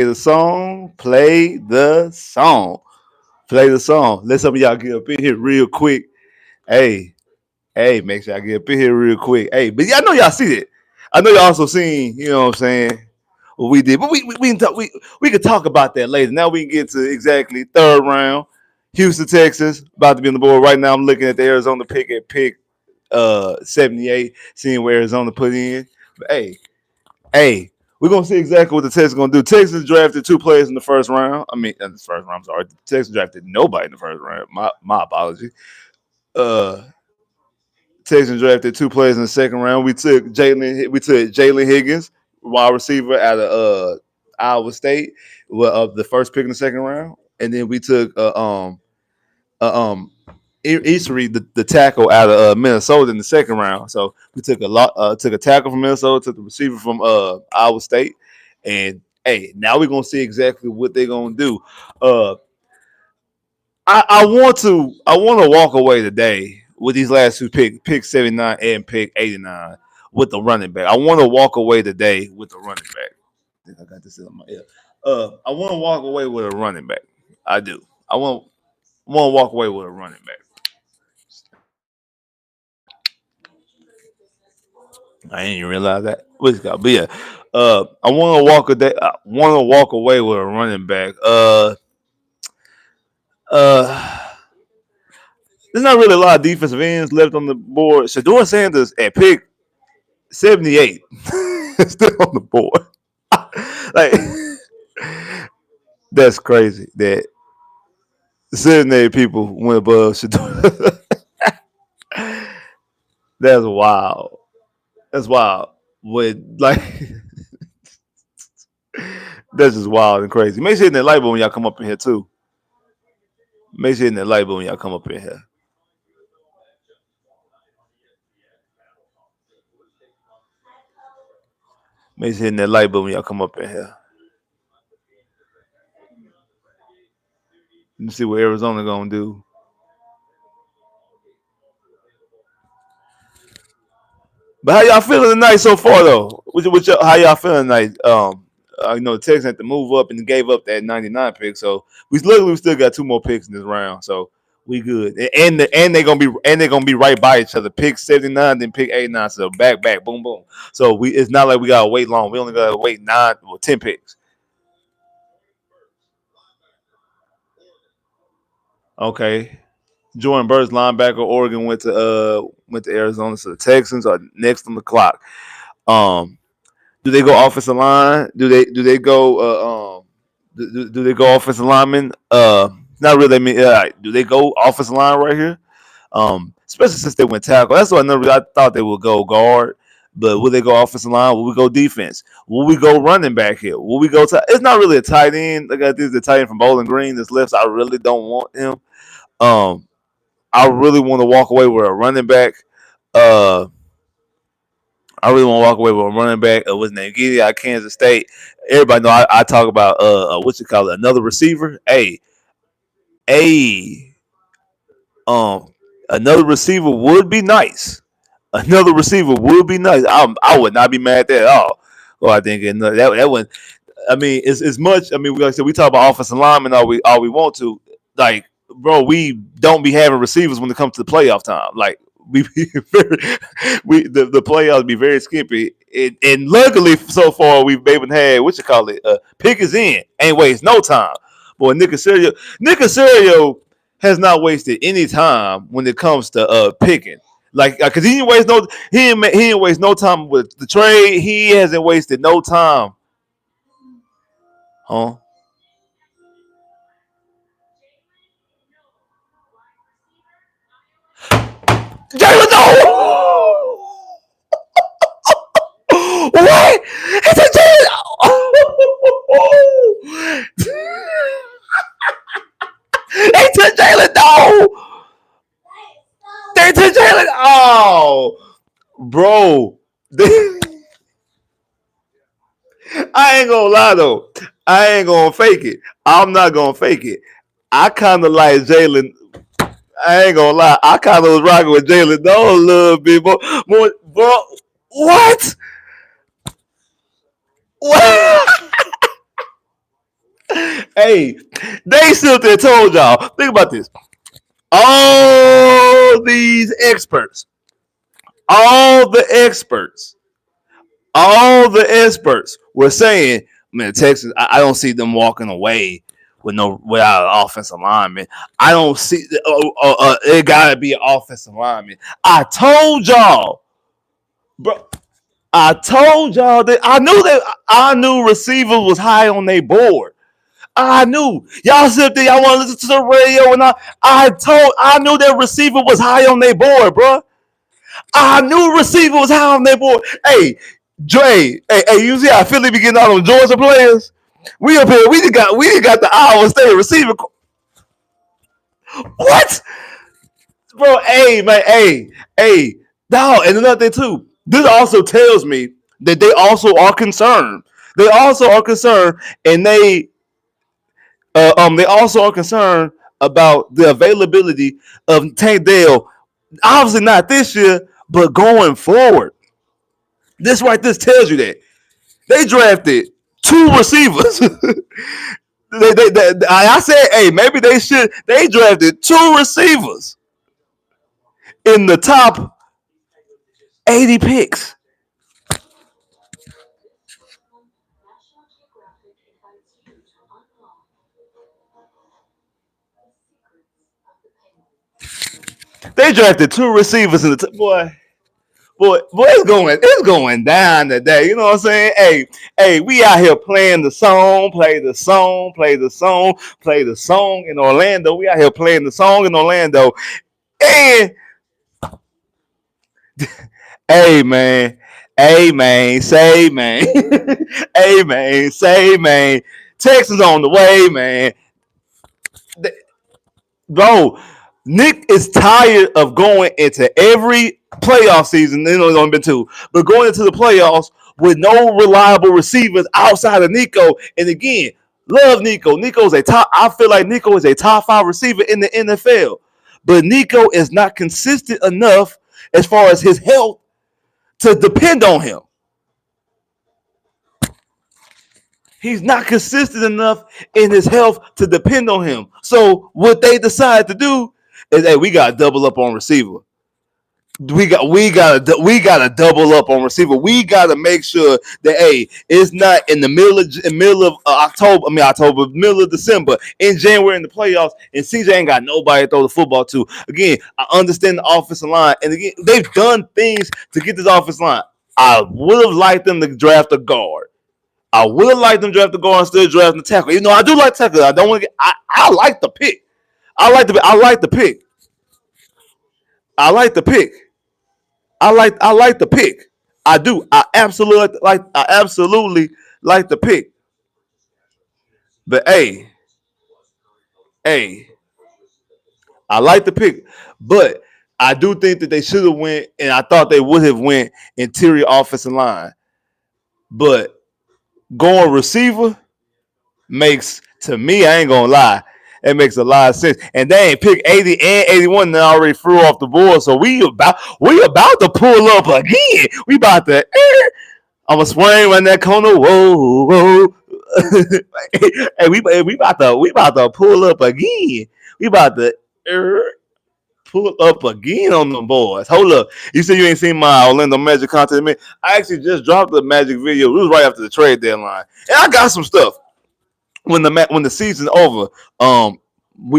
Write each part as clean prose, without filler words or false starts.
the song. Play the song. Play the song. Let some of y'all get up in here real quick. Hey, hey, make sure I get up in here real quick. Hey, but yeah, I know y'all see it. I know y'all also seen, you know what I'm saying, what we did. But we can talk about that later. Now we can get to exactly third round. Houston, Texas, about to be on the board. Right now I'm looking at the Arizona pick at pick 78, seeing where Arizona put in. But hey, we're gonna see exactly what the Texans gonna do. Texas drafted two players in the first round. I mean, in the first round. I'm sorry. The Texans drafted nobody in the first round. My apology. Uh, Texans drafted two players in the second round. We took Jalen Higgins, wide receiver out of Iowa State, of the first pick in the second round, and then we took um Eastery, the tackle out of Minnesota in the second round. So we took a tackle from Minnesota, took the receiver from Iowa State, and hey, now we're gonna see exactly what they're gonna do. Uh, I want to walk away today with these last two pick 79 and pick 89 with the running back. I want to walk away today with the running back. I think I got this in my ear. I want to walk away with a running back. I do. I want to walk away with a running back. I didn't even realize that. What's it called? But yeah, I want to walk a day. I want to walk away with a running back. Uh, there's not really a lot of defensive ends left on the board. Shador Sanders at pick 78 still on the board. Like that's crazy that 78 people went above Shador. That's wild. That's wild. With like that's just wild and crazy. Make sure hitting that light bulb when y'all come up in here too. Make sure hitting that light bulb when y'all come up in here. Make sure hitting that light bulb when y'all come up in here. Let me see what Arizona gonna do. But how y'all feeling tonight so far though? How y'all feeling tonight? The Texans had to move up and gave up that 99 pick, so we still got two more picks in this round, so we good. And they're gonna be right by each other. Pick 79, then pick 89, so back, boom, boom. So it's not like we gotta wait long. We only gotta wait 10 picks. Okay. Jordan Burst, linebacker, Oregon went to Arizona, so the Texans are next on the clock. Um, Do they go offensive line? Do they go do they go offensive lineman? Not really. I mean, do they go offensive line right here? Especially since they went tackle. That's what I thought they would go guard. But will they go offensive line? Will we go defense? Will we go running back here? Will we go? It's not really a tight end. Like I think the tight end from Bowling Green. This left. I really don't want him. Um, I really want to walk away with a running back. Uh, I really want to walk away with a running back. What's his name? Giddy out of Kansas State. Everybody know I talk about what you call it, another receiver. A um another receiver would be nice. Another receiver would be nice. I would not be mad at that at all. Well, I think that one. I mean, it's as much. I mean, like I said, we talk about offensive linemen all we want to. Like, bro, we don't be having receivers when it comes to the playoff time. Like, we be very, the playoffs be very skimpy. And luckily, so far, we've even had what you call it. Pick is in, ain't waste no time. Boy, Nick Casario has not wasted any time when it comes to picking. Like, cause he didn't waste no time with the trade. He hasn't wasted no time, huh? Jalen, no! What? It's a Jalen. They took Jalen. No, they took Jalen. Oh, bro. I ain't gonna lie though. I ain't gonna fake it. I'm not gonna fake it. I kind of like Jalen. I ain't gonna lie. I kind of was rocking with Jalen though a little bit, more, bro. What? What? Hey, they sit there told y'all. Think about this. All these experts, all the experts, all the experts were saying, man, Texas, I don't see them walking away without an offensive lineman. I don't see it gotta be an offensive lineman. I told y'all, bro. I told y'all that I knew receivers was high on their board. I knew y'all sit there, y'all want to listen to the radio, and I knew that receiver was high on their board, bro. I knew receiver was high on their board. Hey, hey, you see how Philly be getting all those Georgia players? We up here, we just got the Iowa State receiver. What, bro? Hey, man, hey, dog. And another thing too. This also tells me that they also are concerned. They also are concerned, and they also are concerned about the availability of Tank Dale. Obviously not this year, but going forward. This right, this tells you that they drafted two receivers. I said, hey, maybe they should. They drafted two receivers in the top 80 picks. They drafted two receivers in the boy. Boy, it's going down today. You know what I'm saying? Hey, we out here playing the song, play the song, play the song, play the song in Orlando. We out here playing the song in Orlando. And hey man, hey man, say man, hey man, say man. Texas on the way, man. Bro, Nick is tired of going into every playoff season. You know, it's only been two, but going into the playoffs with no reliable receivers outside of Nico. And again, love Nico. Nico's a top. I feel like Nico is a top 5 receiver in the NFL, but Nico is not consistent enough as far as his health to depend on him. He's not consistent enough in his health to depend on him. So what they decide to do is, hey, we got to double up on receiver. We got to double up on receiver. We got to make sure that, hey, it's not in the middle of October. I mean October, middle of December, in January in the playoffs, and CJ ain't got nobody to throw the football to. Again, I understand the offensive line, and again, they've done things to get this offensive line. I would have liked them to draft a guard. I would have liked them draft the guard instead of drafting the tackle. You know, I do like tackle. I don't want to get. I like the pick. I like the pick. I like the pick. I like the pick. I do. I absolutely like the pick. But hey, I like the pick. But I do think that they should have went, and I thought they would have went interior offensive line. But going receiver, makes, to me, I ain't gonna lie, it makes a lot of sense. And they ain't pick 80 and 81 and already threw off the board. So we about to pull up again. We about to I'm gonna swing around that corner. Whoa, whoa. we about to pull up again. We about to pull up again on them boys. Hold up. You said you ain't seen my Orlando Magic content, man. I actually just dropped the Magic video. It was right after the trade deadline. And I got some stuff when the season's over.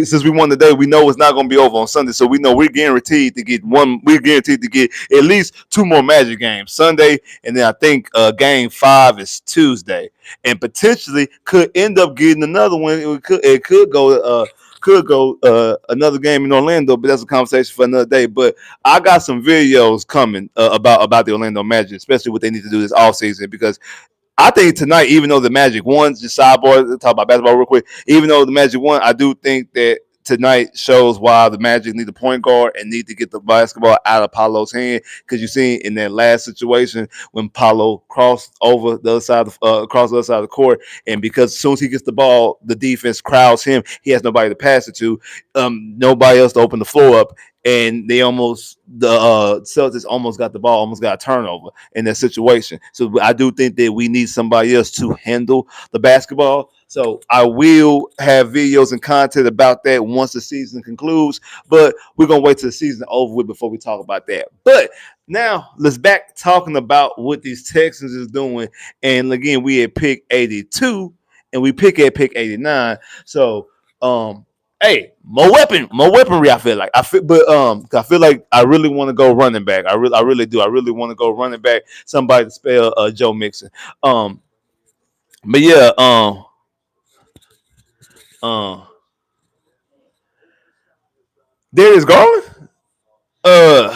Since we won the day, we know it's not going to be over on Sunday, so we know we're guaranteed to get one. We're guaranteed to get at least two more Magic games, Sunday, and then I think Game 5 is Tuesday, and potentially could end up getting another one. It could go another game in Orlando, but that's a conversation for another day. But I got some videos coming about the Orlando Magic, especially what they need to do this offseason, because I think tonight, even though the Magic won, just sidebar, talk about basketball real quick. Even though the Magic won, I do think that tonight shows why the Magic need a point guard and need to get the basketball out of Paolo's hand. Because you see in that last situation when Paolo crossed over the other side, across the other side of the court, and because as soon as he gets the ball, the defense crowds him. He has nobody to pass it to, nobody else to open the floor up, and the Celtics almost got the ball, almost got a turnover in that situation. So I do think that we need somebody else to handle the basketball. So I will have videos and content about that once the season concludes. But we're gonna wait till the season over with before we talk about that. But now let's back talking about what these Texans is doing. And again, we at pick 82 and we pick at pick 89. So hey, more weaponry. I feel like I feel like I really want to go running back. I really do. I really want to go running back. Somebody to spell Joe Mixon. Um, but yeah, uh, Darius Garland. Uh,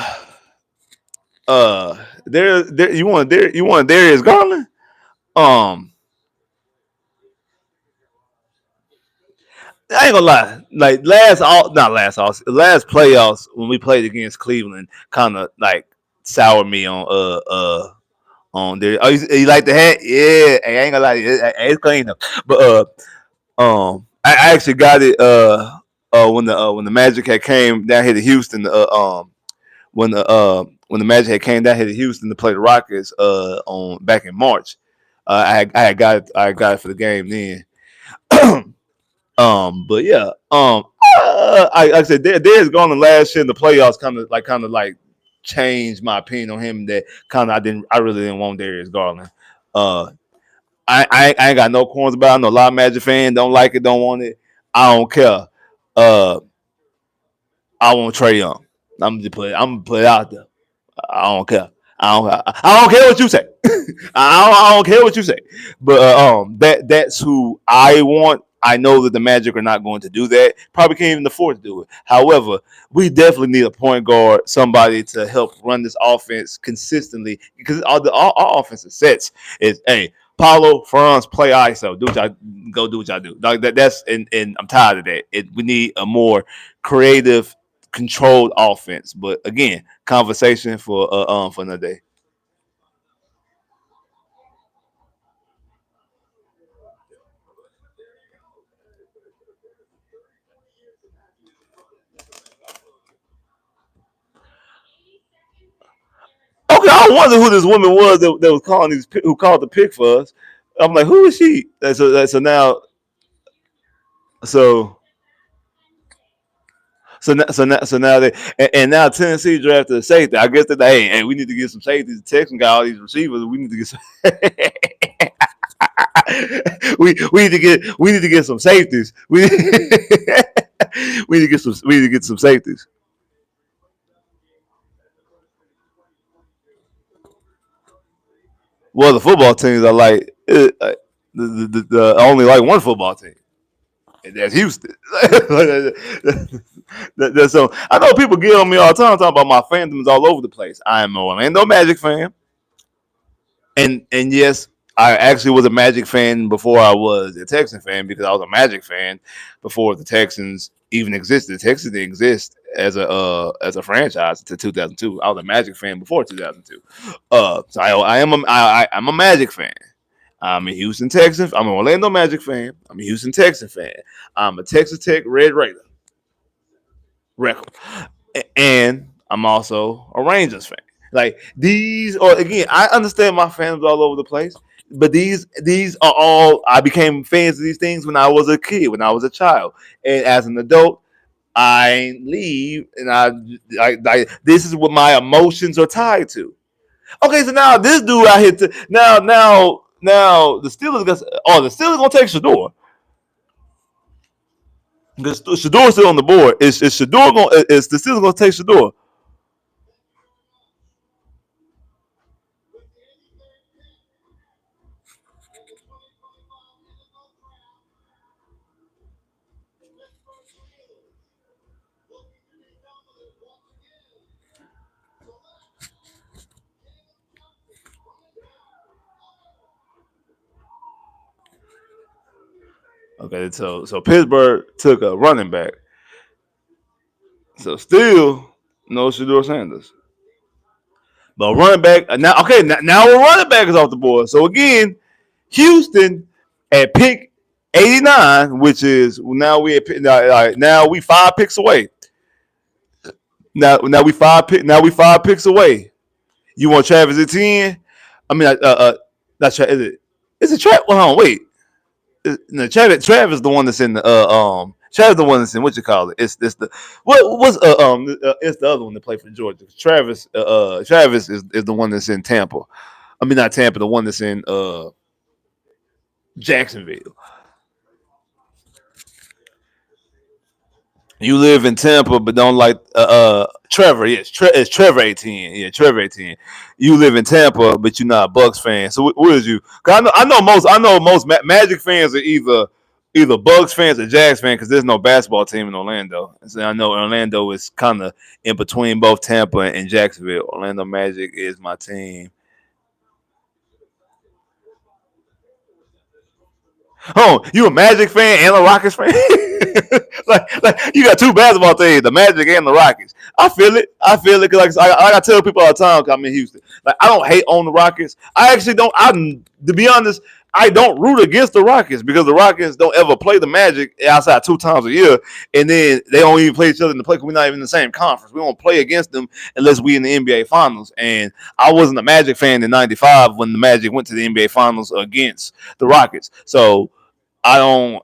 there. You want Darius Garland. Um, I ain't gonna lie. Like last playoffs when we played against Cleveland, kind of like soured me on there. Oh, you like the hat? Yeah, hey, I ain't gonna lie, it's clean though. But I actually got it when the Magic had came down here to Houston. When the Magic had came down here to Houston to play the Rockets on back in March. I got it for the game then. But yeah, like I said, Darius Garland last year in the playoffs kind of like changed my opinion on him. That kind of I really didn't want Darius Garland. Uh, I ain't got no corns about it. I know a lot of Magic fans don't like it, don't want it. I don't care. Uh, I want Trey Young. I'm gonna put it out there. I don't care. I don't care what you say. I don't care what you say. But that's who I want. I know that the Magic are not going to do that. Probably can't even afford to do it. However, we definitely need a point guard, somebody to help run this offense consistently because all offensive sets is hey. Paulo, Franz, play ISO. Do what y'all do. Like that's and I'm tired of that. We need a more creative, controlled offense. But again, conversation for another day. Okay, I wonder who this woman was that was calling who called the pick for us. I'm like, who is she? So now so so now and now Tennessee drafted a safety. I guess that hey, we need to get some safeties. The Texans got all these receivers. We need to get some we need to get some safeties. We need to get some safeties. Well, the football teams are like the only like one football team, and that's Houston. So I know people get on me all the time talking about my fandoms all over the place. I am an Orlando Magic fan, and yes, I actually was a Magic fan before I was a Texan fan because I was a Magic fan before the Texans even existed. The Texans didn't exist as a franchise until 2002. I was a Magic fan before 2002. So I'm a Magic fan. I'm a Houston Texan. I'm an Orlando Magic fan. I'm a Houston Texan fan. I'm a Texas Tech Red Raider record, and I'm also a Rangers fan. Like these are again, I understand my fans all over the place, but these are all I became fans of these things when I was a kid, when I was a child, and as an adult, I leave, and this is what my emotions are tied to. Okay, so now this dude out here, now the Steelers the Steelers gonna take Shador because Shador's still on the board. Is Shador going? Is the Steelers gonna take Shador? Okay, so Pittsburgh took a running back. So still no Shador Sanders. But running back now, okay, now we're running back is off the board. So again, Houston at pick 89, which is now we 5 picks away. Now we 5 picks away. You want Travis Etienne? I mean, that's is it? Is it Travis? Well, hold on, wait. No, Travis the one that's in the Travis the one that's in what you call it. It's the it's the other one that played for Georgia. Travis is the one that's in Tampa. I mean not Tampa, the one that's in Jacksonville. You live in Tampa, but don't like Trevor. Yes, it's Trevor 18. Yeah, Trevor 18. You live in Tampa, but you're not a Bucks fan. So what is you? 'Cause I know most Magic fans are either Bucks fans or Jags fans because there's no basketball team in Orlando. So I know Orlando is kind of in between both Tampa and Jacksonville. Orlando Magic is my team. Oh, you a Magic fan and a Rockets fan? like you got two basketball teams, the Magic and the Rockets. I feel it. I feel it. Cause like I tell people all the time, 'cause I'm in Houston. Like I don't hate on the Rockets. I actually don't. To be honest, I don't root against the Rockets because the Rockets don't ever play the Magic outside 2 times a year, and then they don't even play each other in the play. Cause we're not even in the same conference. We don't play against them unless we in the NBA Finals. And I wasn't a Magic fan in '95 when the Magic went to the NBA Finals against the Rockets. So I don't.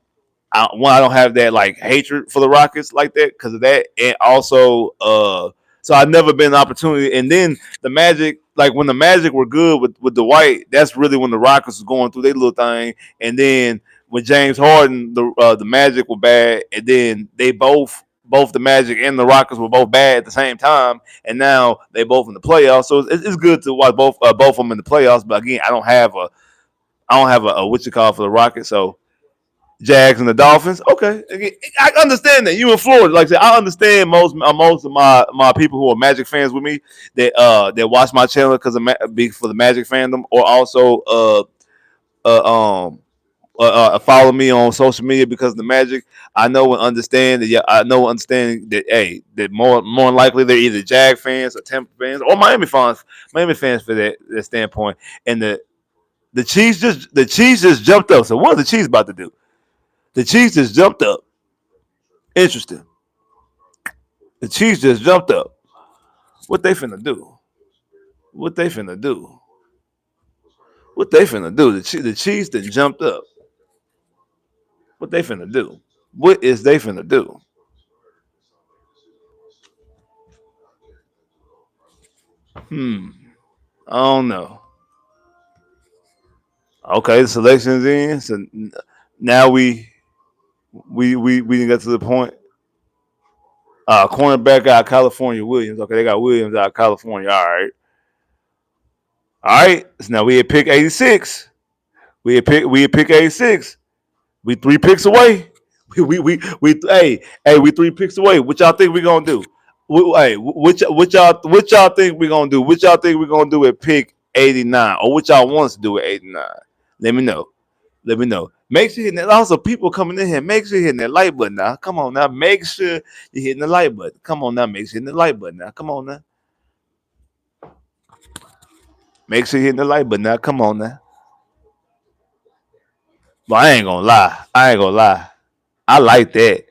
I don't have that like hatred for the Rockets like that because of that, and also, so I've never been an opportunity. And then the Magic, like when the Magic were good with Dwight, that's really when the Rockets was going through their little thing. And then with James Harden, the Magic were bad, and then they both the Magic and the Rockets were both bad at the same time, and now they both in the playoffs. So it's good to watch both of them in the playoffs. But again, I don't have a what you call for the Rockets, so Jags and the Dolphins. Okay, I understand that you in Florida. Like I said, I understand most of my people who are Magic fans with me that watch my channel because of for the Magic fandom, or also um follow me on social media because of the Magic. I know and understand that. Yeah, I know and understand that. Hey, that more than likely they're either Jag fans or Tampa fans or Miami fans for that standpoint. And the Chiefs just jumped up. So what are the Chiefs about to do? The Chiefs just jumped up. Interesting. The Chiefs just jumped up. What they finna do? What they finna do? What they finna do? The Chiefs that jumped up. What they finna do? What is they finna do? Hmm. I don't know. Okay, the selection's in. So now we didn't get to the point. Cornerback out of California, Williams. Okay, they got Williams out of California. All right. So now we at pick 86. We at pick 86. We 3 picks away. We 3 picks away. What y'all think we gonna do? Hey, what y'all think we gonna do? What y'all think we gonna do at pick 89, or what y'all want us to do at 89? Let me know. Let me know. Make sure you're hitting that. Also, people coming in here, make sure you're hitting that like button now. Come on now. Make sure you're hitting the like button. Come on now. Make sure you're hitting the like button now. Come on now. Make sure you're hitting the like button now. Come on now. But I ain't gonna lie. I ain't gonna lie. I like that.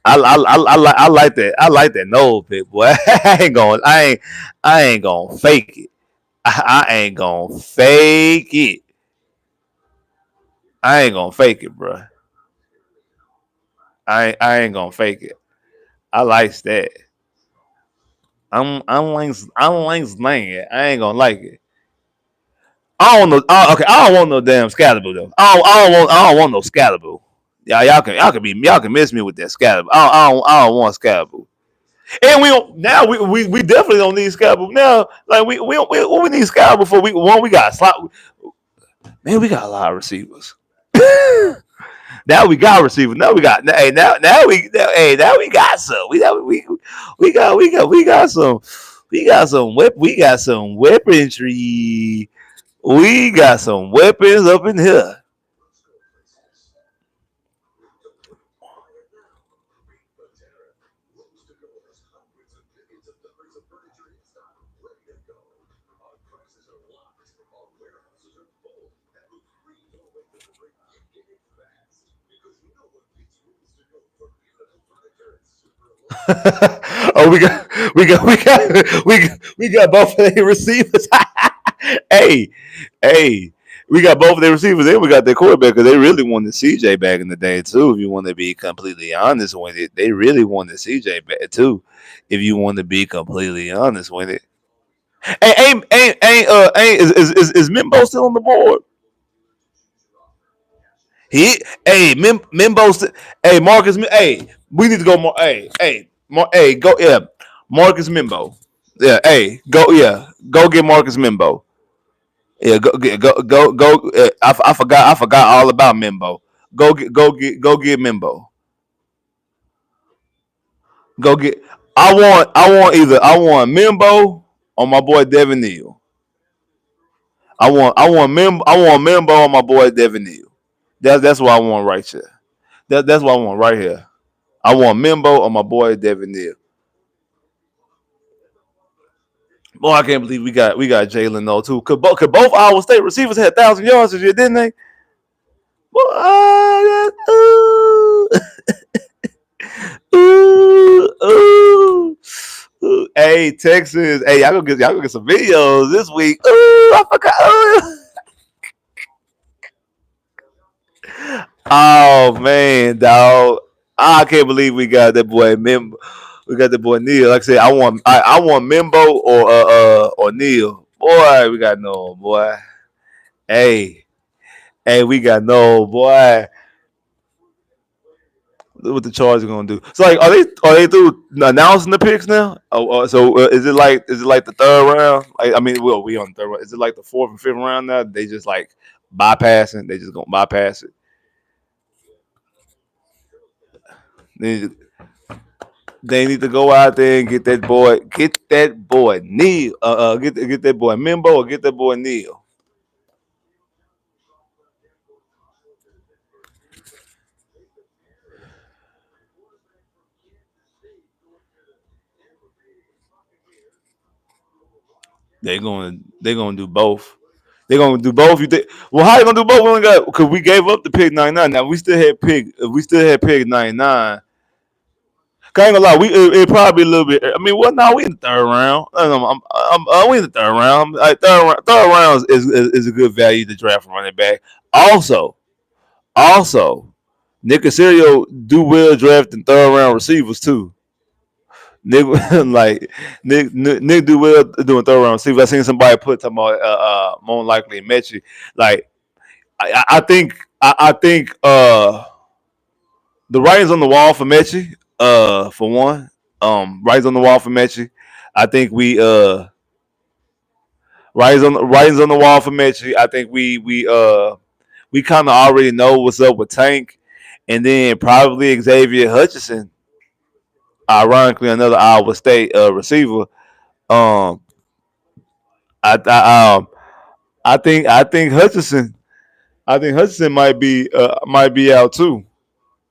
I like that. I like that nose pick, boy. I ain't gonna fake it. I ain't gonna fake it. I ain't gonna fake it, bro. I ain't gonna fake it. I like that. I'm like slang. I ain't gonna like it. I don't know. Okay, I don't want no damn scalable though. I don't want no scalable. Y'all can miss me with that scalable. I don't want scalable. And we don't now. We definitely don't need scalable now. Like we need scalable for week one. We got slot. Man, we got a lot of receivers. Now we got receivers. Now we got. Hey, now we got some. We got some. We got some weaponry. We got some weapons up in here. Oh, we got both of the receivers. Hey, hey. We got both of their receivers and we got their quarterback because they really wanted CJ back in the day too. If you want to be completely honest with it, they really wanted CJ back too. If you want to be completely honest with it, is Mimbo still on the board? He, hey, Mimbo, hey, Marcus, hey, we need to go more, hey, go, yeah, Marcus Mimbo, yeah, hey, go, yeah, go get Marcus Mimbo, yeah, go. I forgot all about Mimbo. Go get Mimbo. Go get. I want Mimbo on my boy Devin Neal. I want Mimbo on my boy Devin Neal. That's what I want right here. That's what I want right here. I want Mimbo on my boy Devin Neal. Boy, I can't believe we got Jalen though too. Could both Iowa State receivers had 1,000 yards this year, didn't they? Boy, ooh, ooh, ooh, ooh. Hey, Texas. Hey, y'all go get some videos this week. Ooh, I forgot. Ooh. Oh man, dog. I can't believe we got that boy Mimbo. We got that boy Neil. Like I said, I want Mimbo or Neil. Boy, we got no boy. Hey, hey, we got no boy. What the Chargers gonna do? So like, are they through announcing the picks now? So is it like the third round? Like, I mean, well, we on the third round. Is it like the fourth and fifth round now? They just like bypassing. They just gonna bypass it. They, they need to go out there and get that boy Neil, get that boy Mimbo or get that boy Neil. They're gonna do both. They're gonna do both. You think? Well, how you gonna do both? We only got because we gave up the pick 99. Now we still had pick 99. I ain't gonna lie, it probably be a little bit. I mean, well, no, we in the third round. We in the third round. Like third round is a good value to draft a running back. Also, also, Nick Casario do well drafting third round receivers too. Nick like Nick do well doing third round receivers. I seen somebody put talking about more likely Mechie. Like I think the writing's on the wall for Mechie. For one, writing's on the wall for Mechie. I think writing's on the wall for Mechie. I think we kind of already know what's up with Tank, and then probably Xavier Hutchinson. Ironically, another Iowa State receiver. Um, I, I think Hutchinson. I think Hutchinson might be out too.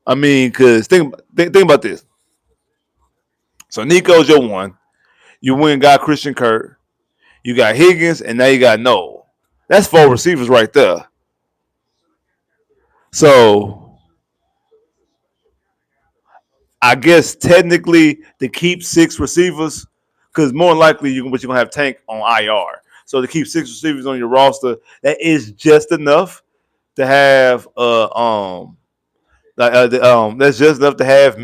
I mean, cause think about this. So Nico's your one. You went and got Christian Kirk. You got Higgins, and now you got Noel. That's four receivers right there. So I guess technically to keep six receivers, because more than likely you're gonna have Tank on IR. So to keep six receivers on your roster, that is just enough to have that's just enough to have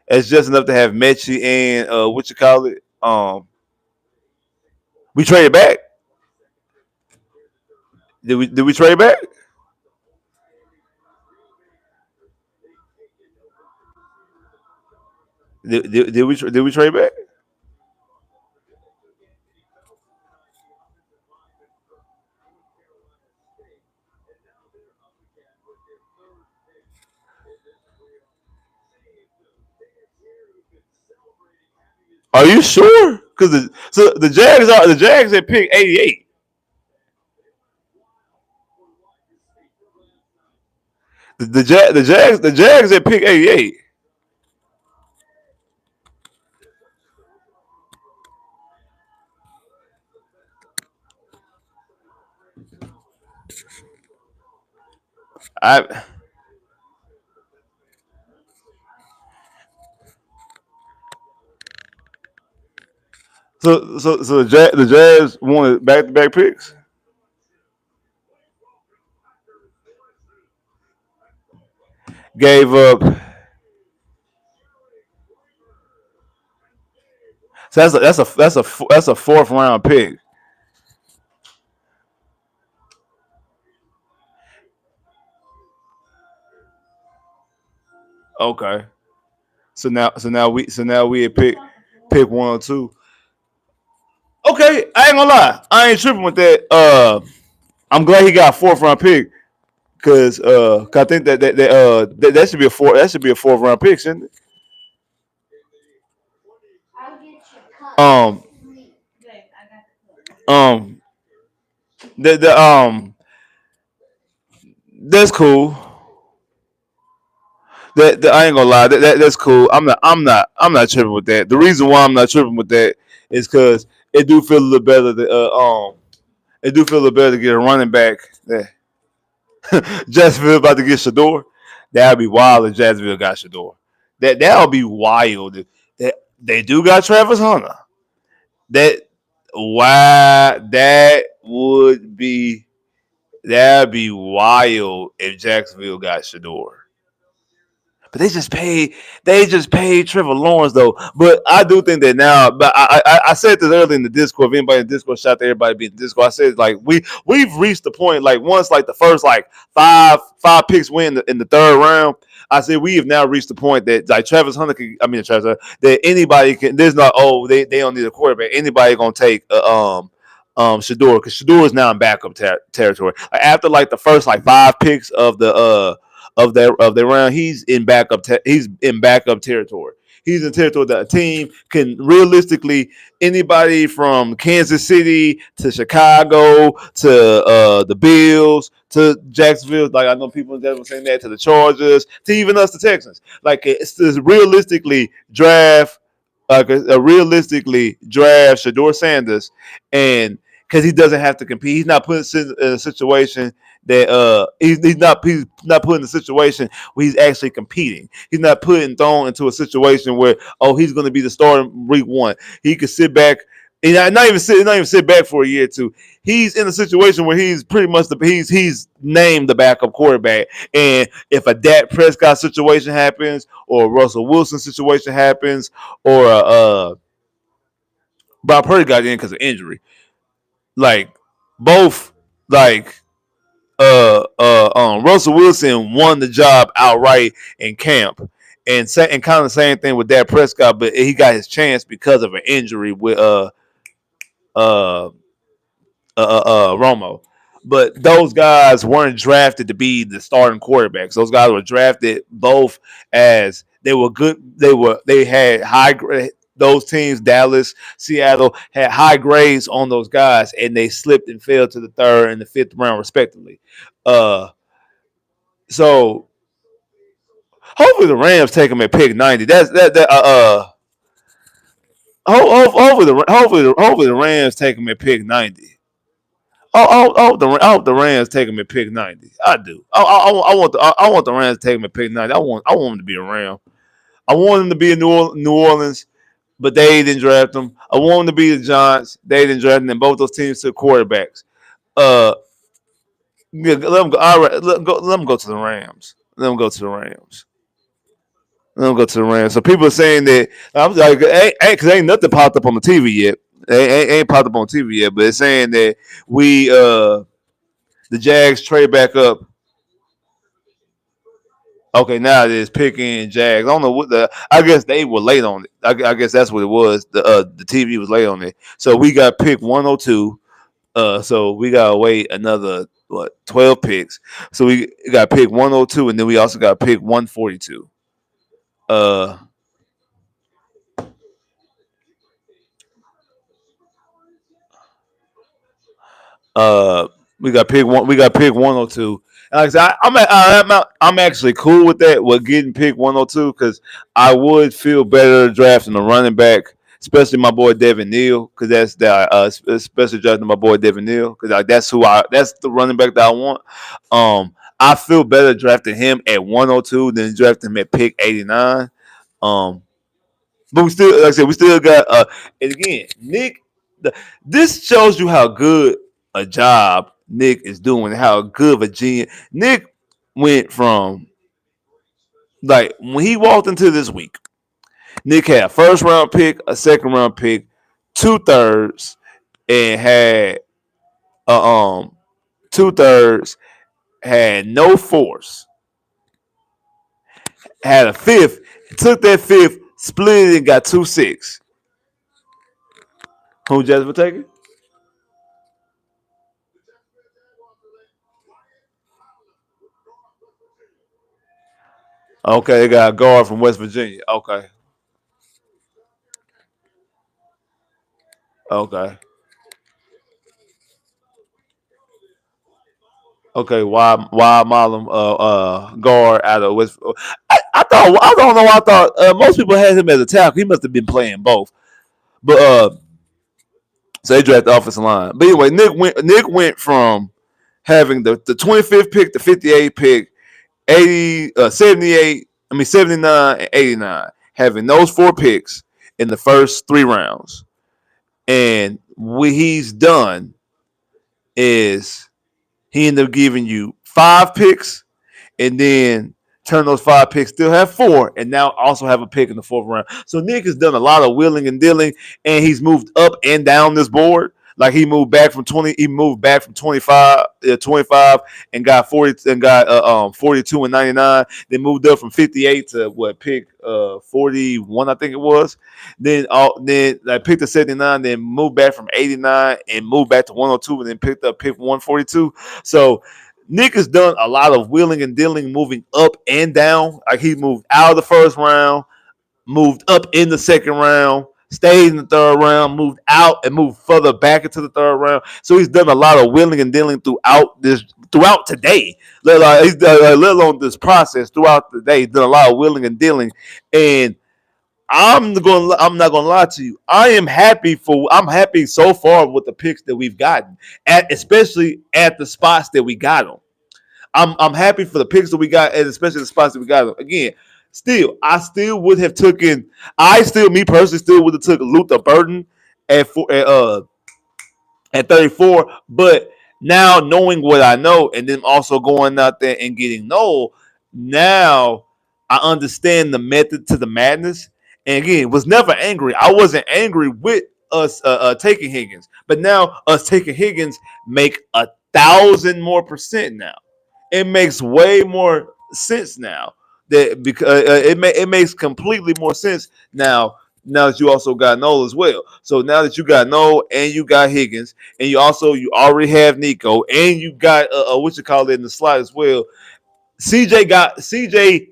it's just enough to have Mechie and what you call it we traded back. Did we trade back? Did we trade back? Are you sure? Because the Jags at pick 88. The Jags at pick 88. I so the Jags wanted back to back picks. Gave up. So that's a fourth round pick. Okay. So now we had pick 102. Okay, I ain't gonna lie. I ain't tripping with that. I'm glad he got a fourth round pick because 'cause I think that should be a fourth round pick, shouldn't it? Um um the that's cool. That I ain't gonna lie. That's cool. I'm not tripping with that. The reason why I'm not tripping with that is because it do feel a little better. It do feel a little better to get a running back. That Jacksonville about to get Shador. That'd be wild if Jacksonville got Shador. That'll be wild. That they do got Travis Hunter. That why that'd be wild if Jacksonville got Shador. But they just paid Trevor Lawrence though. But I do think that now. But I said this earlier in the Discord. If anybody in the Discord, shout out to everybody be in the Discord. I said like we've reached the point like once like the first like five picks win in the third round. I said we have now reached the point that like Travis Hunter can, I mean Travis Hunter, that anybody can. There's not they don't need a quarterback. Anybody gonna take Shador because Shador is now in backup territory. Like, after like the first like five picks of their round, he's in backup territory. He's in territory that a team can realistically anybody from Kansas City to Chicago to the Bills to Jacksonville. Like I know people that were saying that to the Chargers to even us the Texans. Like it's just realistically draft realistically draft Shador Sanders, and because he doesn't have to compete, he's not put in a situation that he's not put in a situation where he's actually competing. He's not thrown into a situation where he's going to be the starter week one. He could sit back. And not even sit back for a year or two. He's in a situation where he's pretty much he's named the backup quarterback. And if a Dak Prescott situation happens, or a Russell Wilson situation happens, or Brock Purdy got in because of injury, like both like Russell Wilson won the job outright in camp. And kind of the same thing with Dak Prescott, but he got his chance because of an injury with uh Romo. But those guys weren't drafted to be the starting quarterbacks. Those guys were drafted both as they were good. They had high grade. Those teams, Dallas, Seattle, had high grades on those guys, and they slipped and fell to the third and the fifth round, respectively. Uh, so hopefully the Rams take them at pick 90. That's that. Hopefully the Rams take them at pick 90. I hope the Rams take him at pick 90. I do. I want the Rams to take him at pick 90. I want him to be around. I want him to be in New Orleans, but they didn't draft him. I want him to be the Giants. They didn't draft him. And both those teams took quarterbacks. Uh, yeah, let them go. All right, let them go to the Rams. Let them go to the Rams. Let them go to the Rams. So people are saying that I'm like, because ain't nothing popped up on the TV yet. Ain't popped up on TV yet, but it's saying that we the Jags trade back up. Okay, now it is picking Jags. I don't know what the. I guess they were late on it. I guess that's what it was. The TV was late on it. So we got pick 102. So we gotta wait another 12 picks. So we got pick 102, and then we also got pick 142. Uh, Uh, we got pick one. We got pick 102. And like I said, I'm actually cool with that. With getting pick 102 because I would feel better drafting a running back, especially my boy Devin Neal, because especially drafting my boy Devin Neal because like that's the running back that I want. I feel better drafting him at 102 than drafting him at pick 89. Um, but we still, like I said, we still got. And again, Nick, the, this shows you how good a job Nick is doing. How good of a genius Nick went from. Like when he walked into this week, Nick had a first round pick, a second round pick, 2/3, and had uh, um 2/3, had no force, had a fifth, took that fifth, split it, and got 2/6. Who Jasper taking? Okay, they got a guard from West Virginia. Okay, okay, okay. Why Marlon guard out of West? I don't know. I thought most people had him as a tackle. He must have been playing both. But so they drafted the offensive line. But anyway, Nick went from having the 25th pick, the 58th pick, 78, 79 and 89, having those four picks in the first three rounds. And what he's done is he ended up giving you five picks and then turn those five picks, still have four, and now also have a pick in the fourth round. So Nick has done a lot of willing and dealing, and he's moved up and down this board. Like he moved back from 25 and got 40 and got 42 and 99. Then moved up from 58 to what pick 41, I think it was. Then I picked the 79, then moved back from 89 and moved back to 102, and then picked up pick 142. So Nick has done a lot of wheeling and dealing, moving up and down. Like he moved out of the first round, moved up in the second round, stayed in the third round, moved out and moved further back into the third round. So he's done a lot of wheeling and dealing throughout today. Let alone this process throughout the day. He's done a lot of wheeling and dealing, and I'm not gonna lie to you. I'm happy so far with the picks that we've gotten, especially at the spots that we got them. I'm happy for the picks that we got, and especially the spots that we got them. Again, still, I still would have taken. Me personally, still would have took Luther Burden at at 34. But now knowing what I know, and then also going out there and getting Noel, now I understand the method to the madness. And again, was never angry. I wasn't angry with us taking Higgins, but now us taking Higgins make 1,000 more percent now. It makes way more sense now that because it makes completely more sense now. Now that you also got Noel as well, so now that you got Noel and you got Higgins, and you already have Nico, and you got what you call it in the slot as well. CJ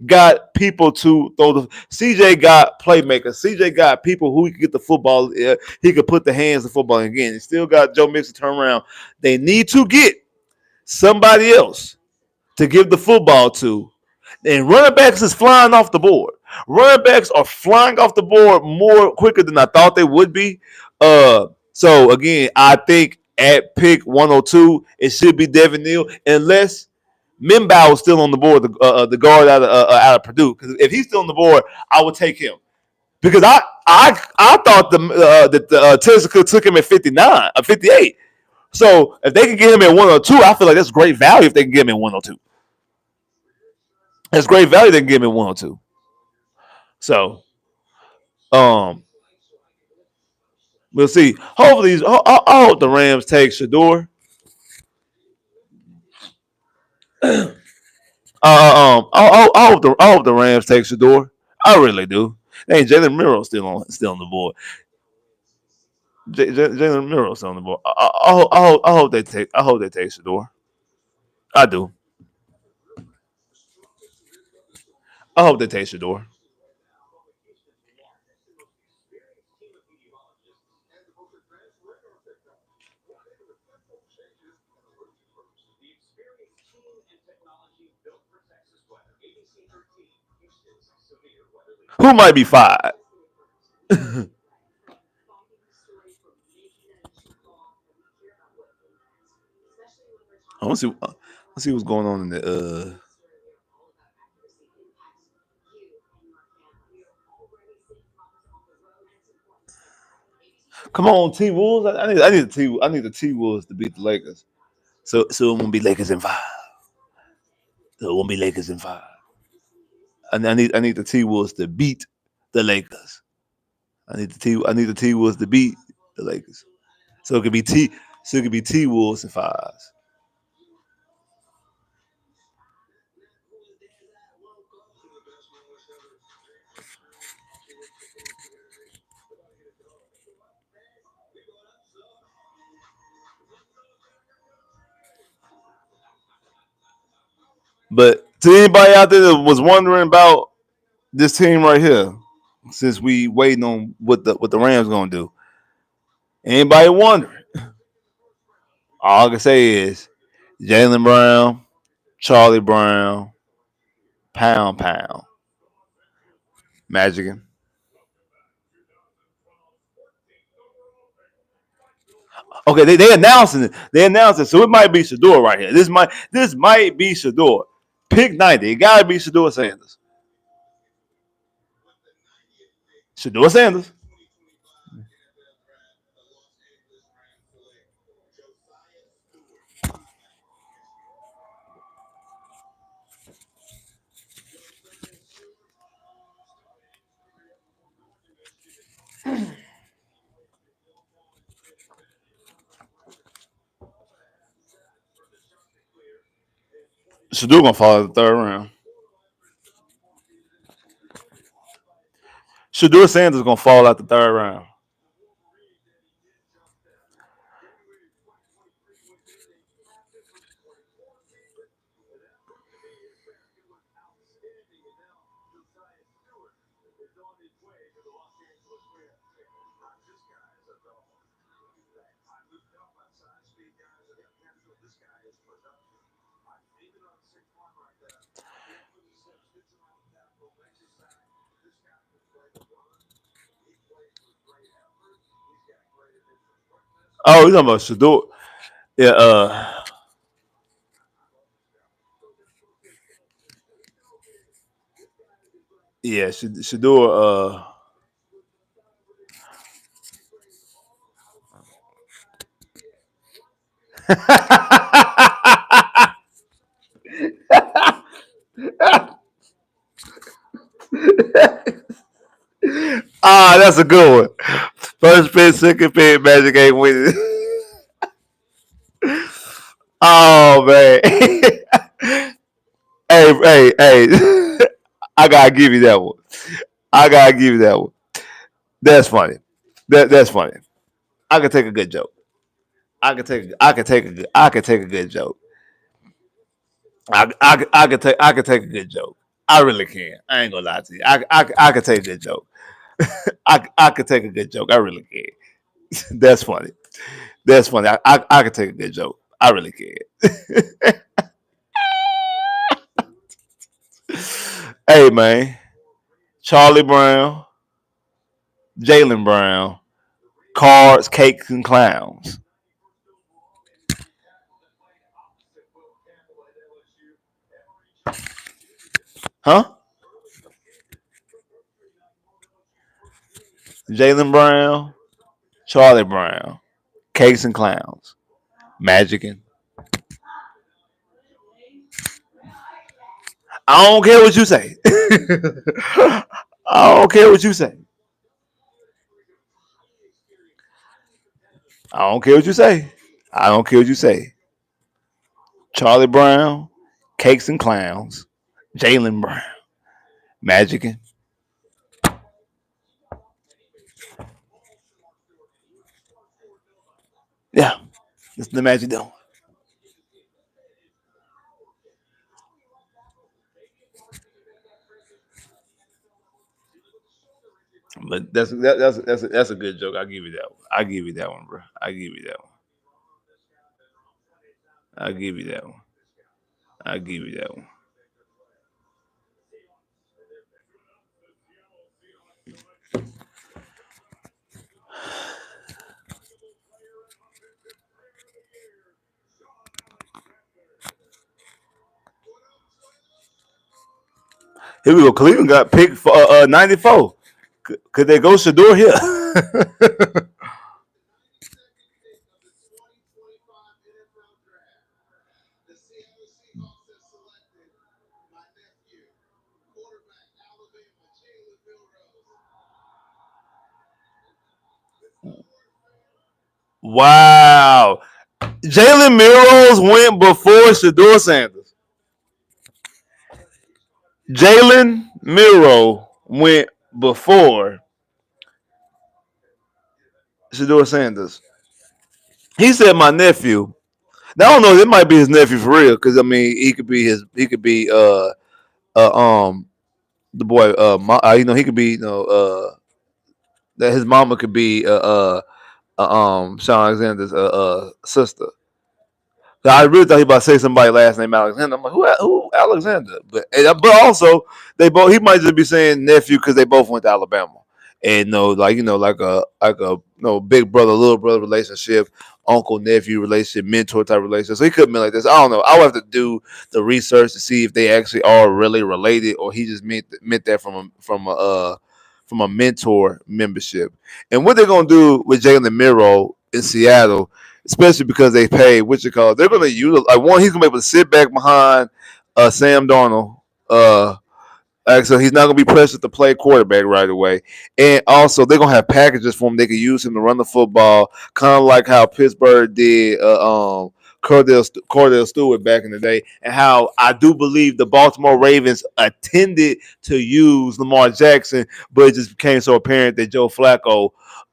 got people to throw the. CJ got playmakers. CJ got people who can get the football. He could put the hands of football again. He still got Joe Mixon to turn around. They need to get somebody else to give the football to. And running backs is flying off the board. Running backs are flying off the board more quicker than I thought they would be. So again, I think at pick 102, it should be Devin Neal, unless Mimbow is still on the board, the guard out of Purdue. Because if he's still on the board, I would take him. Because I thought that the Texans took him at 59, 58. So if they can get him at 102, I feel like that's great value if they can get him at 102. That's great value they can give me 102. So um we'll see. Hopefully I hope the Rams take Shador. I hope the Rams take Shador. I really do. Hey, Jalen Miro still on the board. Jalen Miro still on the board. I hope they take Shador. I do. I hope they take Shador. Who might be five? I want to see. Let's see what's going on in the. Come on, T Wolves. I need the T Wolves to beat the Lakers. So it won't be Lakers in five. So it won't be Lakers in five. I need the T Wolves to beat the Lakers. I need the T Wolves to beat the Lakers. So it could be T Wolves and fives. But to anybody out there that was wondering about this team right here, since we waiting on what the Rams gonna do, anybody wondering? All I can say is Jalen Brown, Charlie Brown, pound pound, Magicin. Okay, they announcing it. They announced it, so it might be Shador right here. This might be Shador. Pick 90. It gotta be Shador Sanders. Shador Sanders. Shador gonna fall in the third round. Shador Sanders gonna fall out the third round. Oh, you talking about Shador? Yeah, yeah, Shador. That's a good one. First pick, second pick, Magic ain't winning. Oh man. Hey. I gotta give you that one. I gotta give you that one. That's funny. That's funny. I can take a good joke. I can take a good joke. I can take a good joke. I really can. I ain't gonna lie to you. I can take a good joke. I can take a good joke. I really can. That's funny. That's funny. I can take a good joke. I really can. Hey man, Charlie Brown, Jalen Brown, cards, cakes, and clowns. Huh? Jalen Brown, Charlie Brown, cakes and clowns, magicking. I don't care what you say. I don't care what you say. I don't care what you say. I don't care what you say. Charlie Brown, cakes and clowns, Jalen Brown, magicking. Yeah, that's the magic doing. But that's a good joke. I'll give you that one. I'll give you that one, bro. I'll give you that one. I'll give you that one. I'll give you that one. Here we go. Cleveland got picked for 94. Could they go Shador here? Wow. Jalen Milrows went before Shador Sanders. Jalen Milrow went before Shador Sanders. He said my nephew. Now I don't know. It might be his nephew for real, because I mean, he could be his. He could be the boy. He could be that his mama could be Sean Alexander's sister. I really thought he about to say somebody last name Alexander. I'm like, who Alexander? But also they both. He might just be saying nephew because they both went to Alabama, and no, like like a big brother little brother relationship, uncle nephew relationship, mentor type relationship. So he could have been like this. I don't know. I'll have to do the research to see if they actually are really related, or he just meant that from a mentor membership. And what they're gonna do with Jalen Miro in Seattle, especially because they pay what you call, they're going to use like one. He's going to be able to sit back behind Sam Darnold. So he's not going to be pressured to play quarterback right away. And also, they're going to have packages for him. They can use him to run the football, kind of like how Pittsburgh did Cordell Stewart back in the day, and how I do believe the Baltimore Ravens attended to use Lamar Jackson, but it just became so apparent that Joe Flacco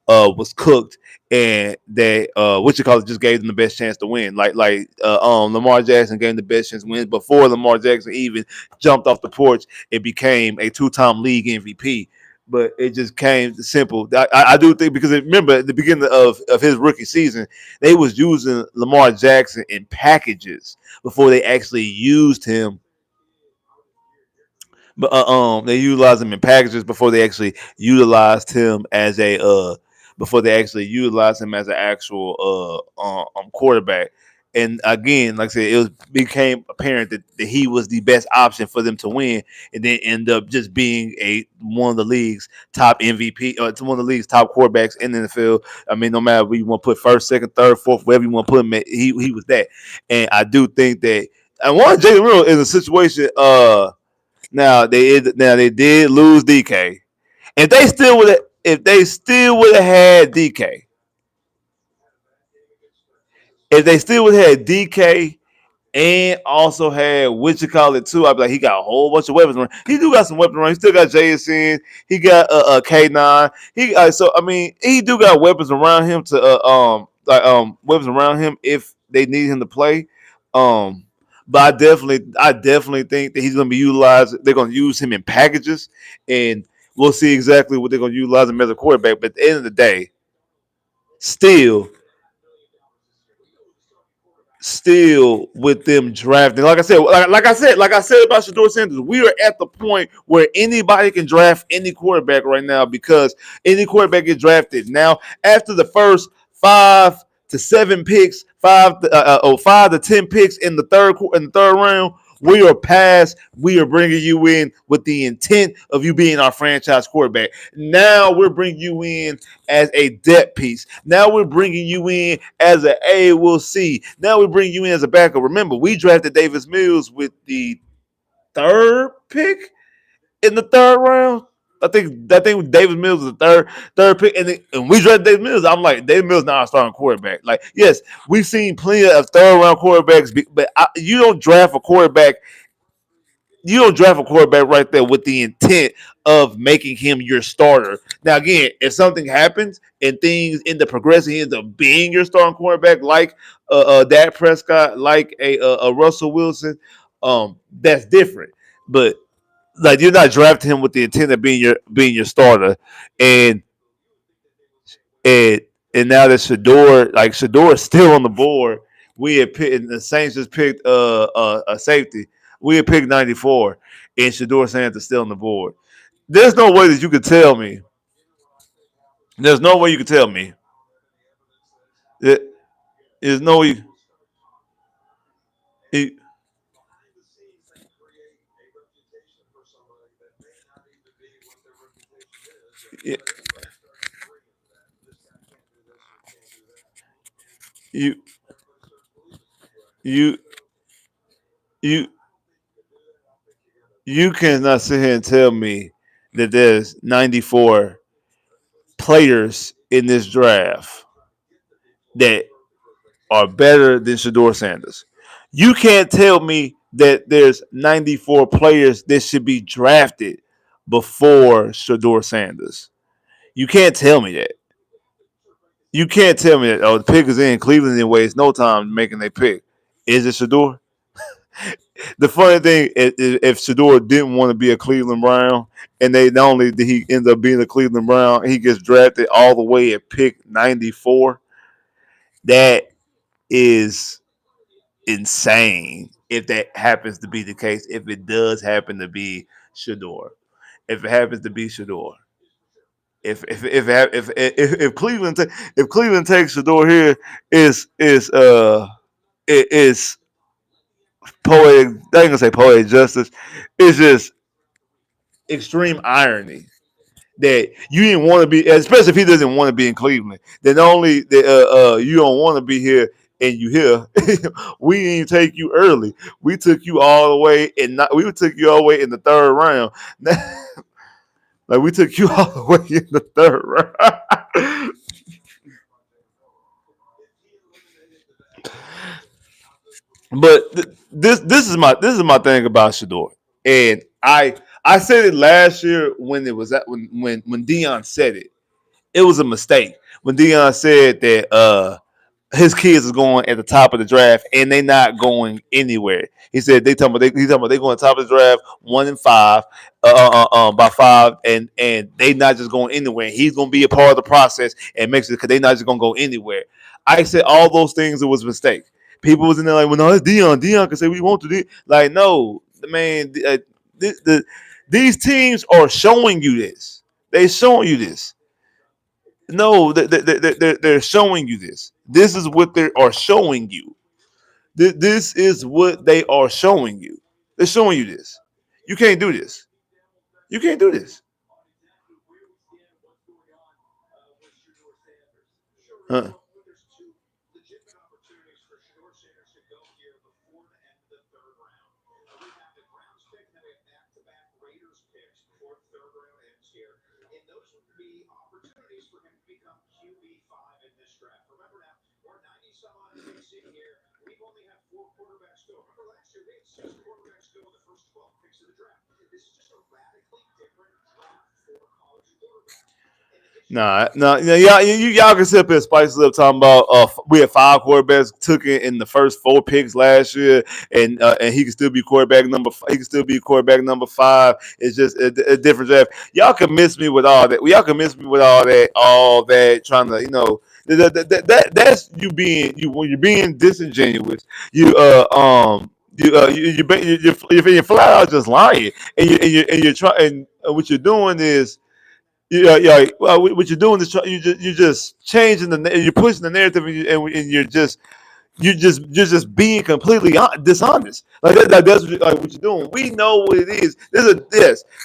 was cooked, and they what you call it, just gave them the best chance to win. Lamar Jackson gave them the best chance to win before Lamar Jackson even jumped off the porch. It became a two-time league MVP. But it just came simple. I do think, because remember at the beginning of his rookie season, they was using Lamar Jackson in packages before they actually used him. But they utilized him in packages before they actually utilized him as a before they actually utilized him as an actual quarterback. And again, like I said, became apparent that he was the best option for them to win, and then end up just being one of the league's top MVP, or one of the league's top quarterbacks in the NFL. I mean, no matter where you want to put first, second, third, fourth, wherever you want to put him at, he was that. And I do think that, and one Jalen Real is a situation. Now they did lose DK. If they still would have had DK, if they still would have had DK and also had what you call it too, I'd be like, he got a whole bunch of weapons around. He do got some weapons around. He still got JSN. He got K9. So I mean, he do got weapons around him to weapons around him if they need him to play. Um, but I definitely think that he's going to be utilized. They're going to use him in packages, and we'll see exactly what they're going to utilize him as a quarterback. But at the end of the day, still with them drafting. Like I said about Shador Sanders, we are at the point where anybody can draft any quarterback right now, because any quarterback gets drafted. Now, after the first 5 to 7 picks, 5 to 10 picks in the third round, we are bringing you in with the intent of you being our franchise quarterback. Now we're bringing you in as a depth piece. Now we're bringing you in as we'll see. Now we bring you in as a backup. Remember, we drafted Davis Mills with the third pick in the third round. I think Davis Mills was the third pick, and we drafted Davis Mills. I'm like, Davis Mills not a starting quarterback. Like, yes, we've seen plenty of third round quarterbacks, but you don't draft a quarterback right there with the intent of making him your starter. Now, again, if something happens and things end up progressing, he ends up being your starting quarterback, like Dak Prescott, like a Russell Wilson, that's different. But like, you're not drafting him with the intent of being your starter, and and and now that Shador is still on the board. We had picked, and the Saints just picked a safety. We had picked 94, and Shador Sanders is still on the board. There's no way that you could tell me. There's no way you could tell me. That there's no way. You, you, you, you, you cannot sit here and tell me that there's 94 players in this draft that are better than Shador Sanders. You can't tell me that there's 94 players that should be drafted before Shador Sanders. You can't tell me that. You can't tell me that. Oh, the pick is in. Cleveland didn't waste no time making their pick. Is it Shador? The funny thing is, if Shador didn't want to be a Cleveland Brown, and they not only did he end up being a Cleveland Brown, he gets drafted all the way at pick 94. That is insane if that happens to be the case. If it does happen to be Shador, if it happens to be Shador, if Cleveland if Cleveland takes Shador here, is poetic. I ain't gonna say poetic justice. It's just extreme irony that you didn't want to be, especially if he doesn't want to be in Cleveland. Then only that you don't want to be here and you here. We didn't take you early. We took you all the way and not. We took you all the way in the third round. Like we took you all the way in the third round. But this is my thing about Shador, and I said it last year when it was at when Dion said it. It was a mistake when Dion said that his kids is going at the top of the draft and they not going anywhere. He said he's talking about they going top of the draft 1 and 5, by 5, and they not just going anywhere. He's gonna be a part of the process and makes it because they not just gonna go anywhere. I said all those things. It was a mistake. People was in there like, well, no, it's Dion. Dion can say we want to do. Like, no, man, these teams are showing you this. They showing you this. No, they're showing you this. This is what they are showing you. This is what they are showing you. They're showing you this. You can't do this. You can't do this. Huh. Nah, nah, yeah, y'all can sit up and spice it up talking about we had 5 quarterbacks took it in the first 4 picks last year, and he can still be quarterback number. He can still be quarterback number 5. It's just a different draft. Y'all can miss me with all that. Y'all can miss me with all that trying to that's you being you when you're being disingenuous. You you're flat out just lying, and you're trying. And what you're doing is yeah. Well, what you're doing is you're just changing you're pushing the narrative, and you're just being completely dishonest. Like that's what you're doing. We know what it is.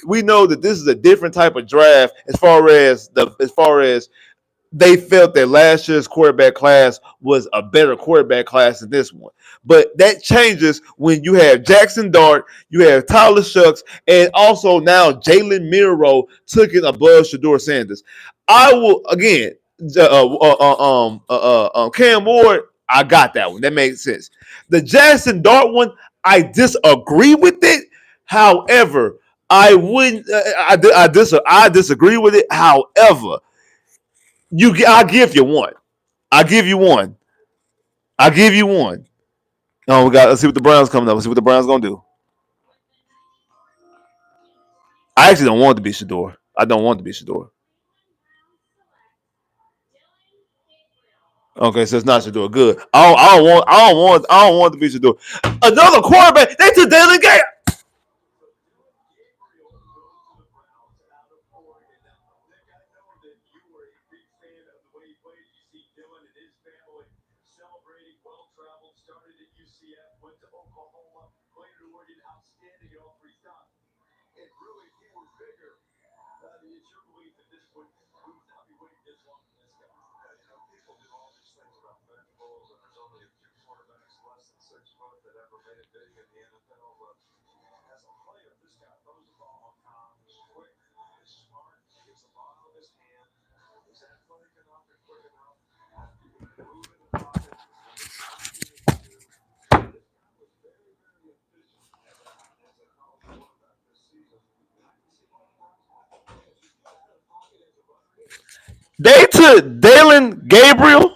We know that this is a different type of draft as far as they felt that last year's quarterback class was a better quarterback class than this one. But that changes when you have Jackson Dart, you have Tyler Shucks, and also now Jalen Miro took it above Shador Sanders. I will again, Cam Ward. I got that one. That makes sense. The Jackson Dart one, I disagree with it. However, I wouldn't. I disagree with it. However, I give you one. I give you one. I give you one. No, let's see what the Browns coming up. Let's see what the Browns gonna do. I actually don't want it to be Shador. I don't want it to be Shador. Okay, so it's not Shador. Good. I don't want it to be Shador. Another quarterback. They took Dalen Gay. They took Dalen Gabriel.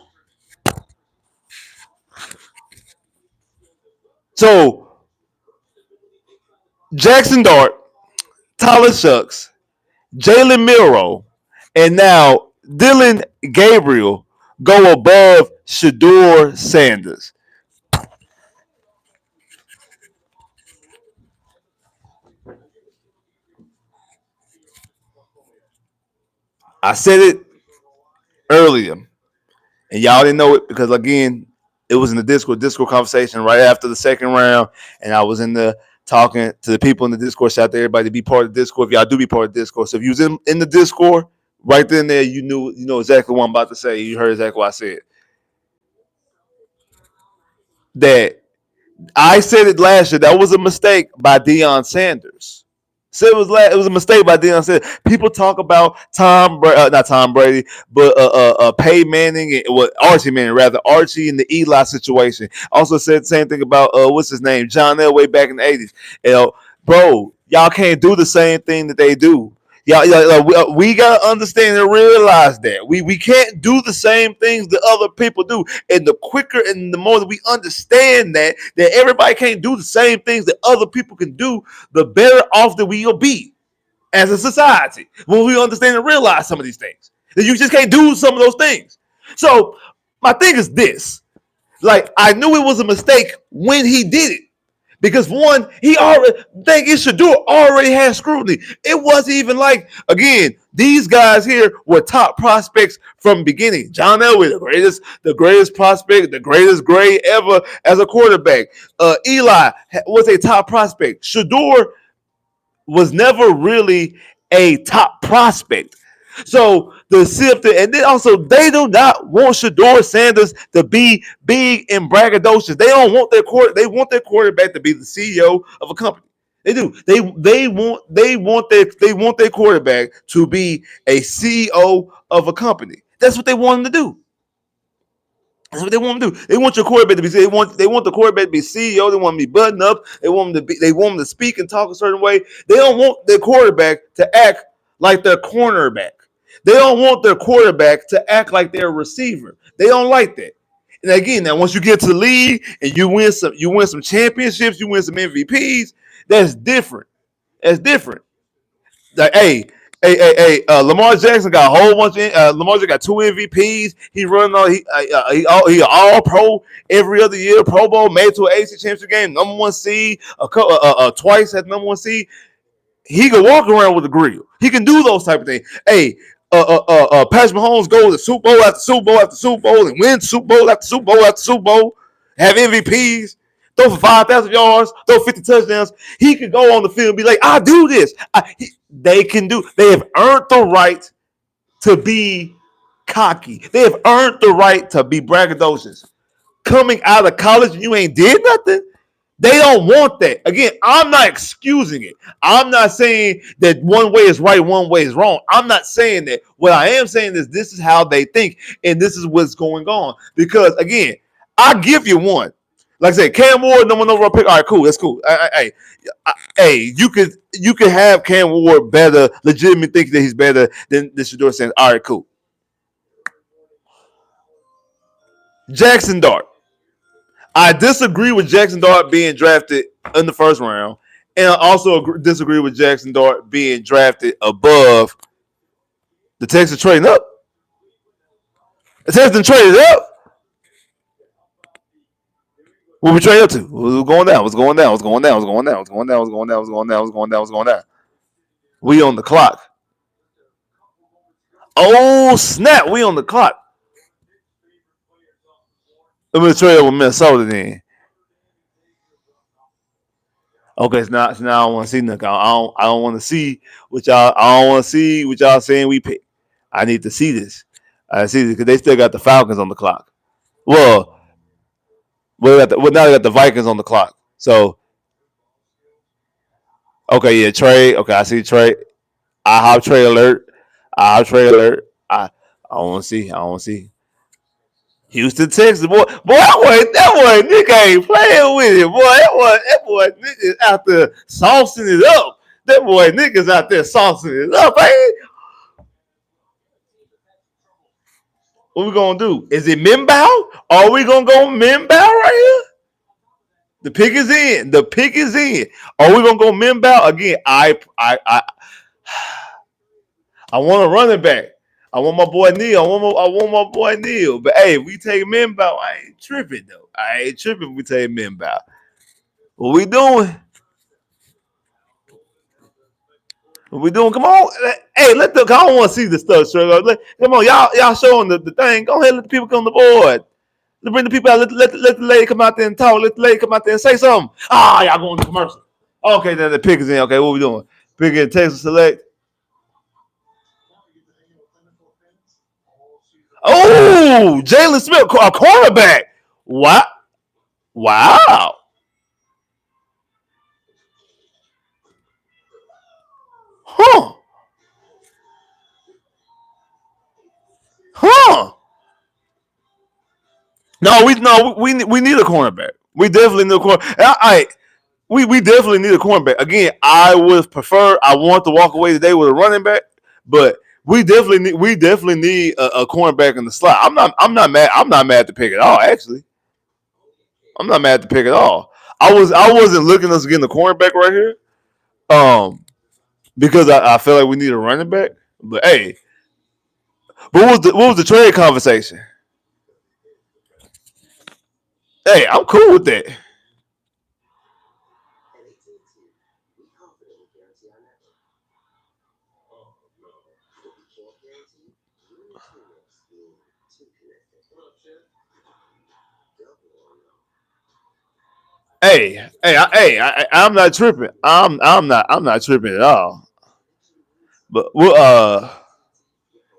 So Jackson Dart, Tyler Shucks, Jalen Milrow, and now Dylan Gabriel go above Shador Sanders. I said it earlier, and y'all didn't know it because again, it was in the Discord conversation right after the second round, and I was in the talking to the people in the Discord. Shout out to everybody to be part of the Discord. If y'all do be part of the Discord, so if you was in the Discord right then and there, you know exactly what I'm about to say. You heard exactly what I said. That I said it last year. That was a mistake by Deion Sanders. So it was a mistake by Deion Sanders. People talk about not Tom Brady, but Peyton Manning and Archie Manning rather Archie and the Eli situation. Also said the same thing about what's his name, John Elway back in the 80s. Bro, y'all can't do the same thing that they do. We gotta understand and realize that we can't do the same things that other people do. And the quicker and the more that we understand that everybody can't do the same things that other people can do, the better off that we'll be as a society when we understand and realize some of these things. That you just can't do some of those things. So my thing is this: like I knew it was a mistake when he did it. Because one, he already think it Shador already had scrutiny. It wasn't even like again, these guys here were top prospects from the beginning. John Elway, the greatest prospect, the greatest grade ever as a quarterback. Eli was a top prospect. Shador was never really a top prospect. So the Sifter, and then also they do not want Shador Sanders to be big and braggadocious. They don't want they want their quarterback to be the CEO of a company. They do. They want their quarterback to be a CEO of a company. That's what they want him to do. That's what they want to do. They want your quarterback to be. They want the quarterback to be CEO. They want him to be buttoned up. They want him to be. They want him to speak and talk a certain way. They don't want their quarterback to act like their cornerback. They don't want their quarterback to act like their receiver. They don't like that. And again, now once you get to the league and you win some championships, you win some MVPs. That's different. That's different. Like, Lamar Jackson got a whole bunch. Lamar Jackson got 2 MVPs. He run he all pro every other year. Pro Bowl, made to an AC championship game, number one seed, twice at number one seed. He can walk around with a grill. He can do those type of things. Patrick Mahomes go to Super Bowl after Super Bowl after Super Bowl and win Super Bowl after Super Bowl after Super Bowl, have MVPs, throw for 5,000 yards, throw 50 touchdowns. He could go on the field and be like, I do this. They can do. They have earned the right to be cocky. They have earned the right to be braggadocious. Coming out of college and you ain't did nothing. They don't want that. Again, I'm not excusing it. I'm not saying that one way is right, one way is wrong. I'm not saying that. What I am saying is this is how they think, and this is what's going on. Because again, I give you one. Like I said, Cam Ward, no one overall pick. All right, cool. That's cool. Hey, you could have Cam Ward better, legitimately think that he's better than Shador Sanders. All right, cool. Jackson Dart. I disagree with Jackson Dart being drafted in the first round, and I also disagree with Jackson Dart being drafted above the Texans trading up. The Texans traded up. What we trade up to? What's going down? What's going down? What's going down? What's going down? What's going down? What's going down? What's going down? What's going down? What's going down? We on the clock. Oh snap! We on the clock. Let me trade up with Minnesota then. Okay, so now I don't want to see nothing. I don't want to see what y'all. I don't want to see what y'all saying we pick. I need to see this. I see this because they still got the Falcons on the clock. Well, now they got the Vikings on the clock. So okay, yeah, trade. Okay, I see trade. I have trade alert. I have trade alert. I don't want to see. I don't want to see. Houston, Texas, boy, that boy, nigga ain't playing with it, boy. That boy, nigga is out there saucing it up. That boy, niggas out there saucing it up, ain't? What we gonna do? Is it Minbow? Are we gonna go Minbow right here? The pick is in. The pick is in. Are we gonna go Minbow again? I want a running back. I want my boy Neil. I want my boy Neil. But hey, if we take Minbow, I ain't tripping though. I ain't tripping if we take Minbow. What we doing? What we doing? Come on. Hey, let the I don't want to see the stuff, Sugar. Come on, y'all showing the thing. Go ahead, let the people come on the board. Let's bring the people out. Let the lady come out there and talk. Let the lady come out there and say something. Ah, y'all going to commercial. Okay, then the pick is in. Okay, what we doing? Pick in Texas Select. Oh, Jalen Smith, a cornerback. Wow. Wow. Huh. Huh. No, we need a cornerback. We definitely need a cornerback. We definitely need a cornerback. Again, I would prefer. I want to walk away today with a running back, but we definitely need a cornerback in the slot. I'm not mad. I'm not mad to pick at all. Actually, I'm not mad to pick at all. I wasn't looking at us getting a cornerback right here. Because I feel like we need a running back. But hey, what was the trade conversation? Hey, I'm cool with that. I'm not tripping. I'm not tripping at all. But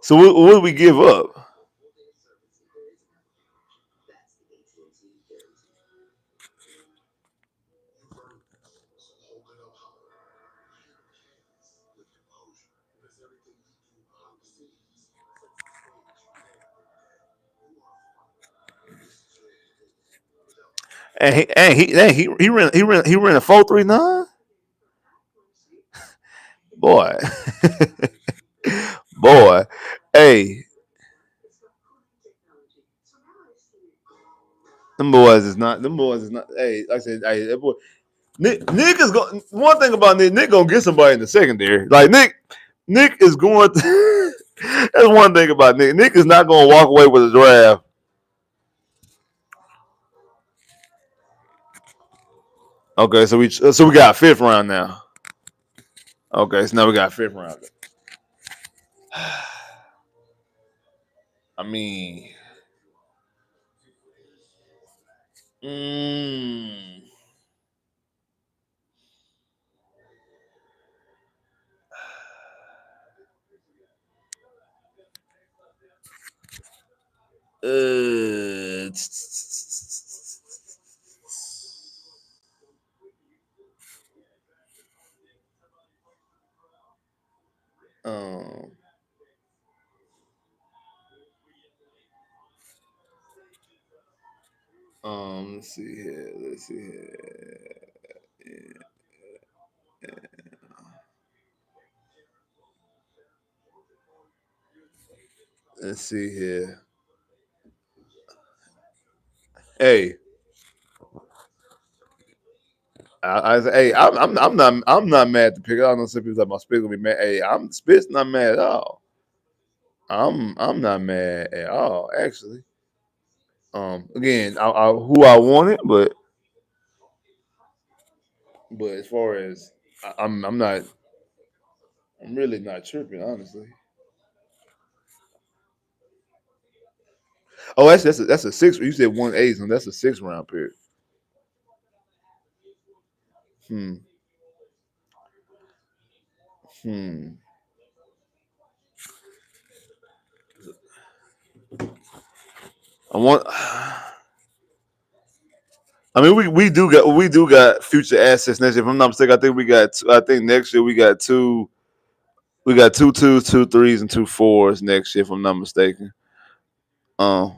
so what do we give up? And he ran a 4.39. Boy, boy, hey, them boys is not. Hey, like I said, hey, that boy, Nick is going. One thing about Nick gonna get somebody in the secondary. Like Nick is going. That's one thing about Nick. Nick is not gonna walk away with a draft. Okay, so we got fifth round now. Okay, so now we got fifth round. I mean, mm, uh, um, let's see here. Let's see here. Let's see here. Hey, hey, I'm not mad to pick. I don't know some people like my Spitz gonna be mad. Hey, I'm Spitz not mad at all. I'm not mad at all actually. Again, who I wanted, but as far as I'm not, I'm really not tripping honestly. Oh, actually, that's a six. You said 180, so that's a 6 round period. Hmm. Hmm. I want. I mean, we do got future assets next year. If I'm not mistaken, I think we got. I think next year we got two. We got two twos, two threes, and two fours next year. If I'm not mistaken. Um.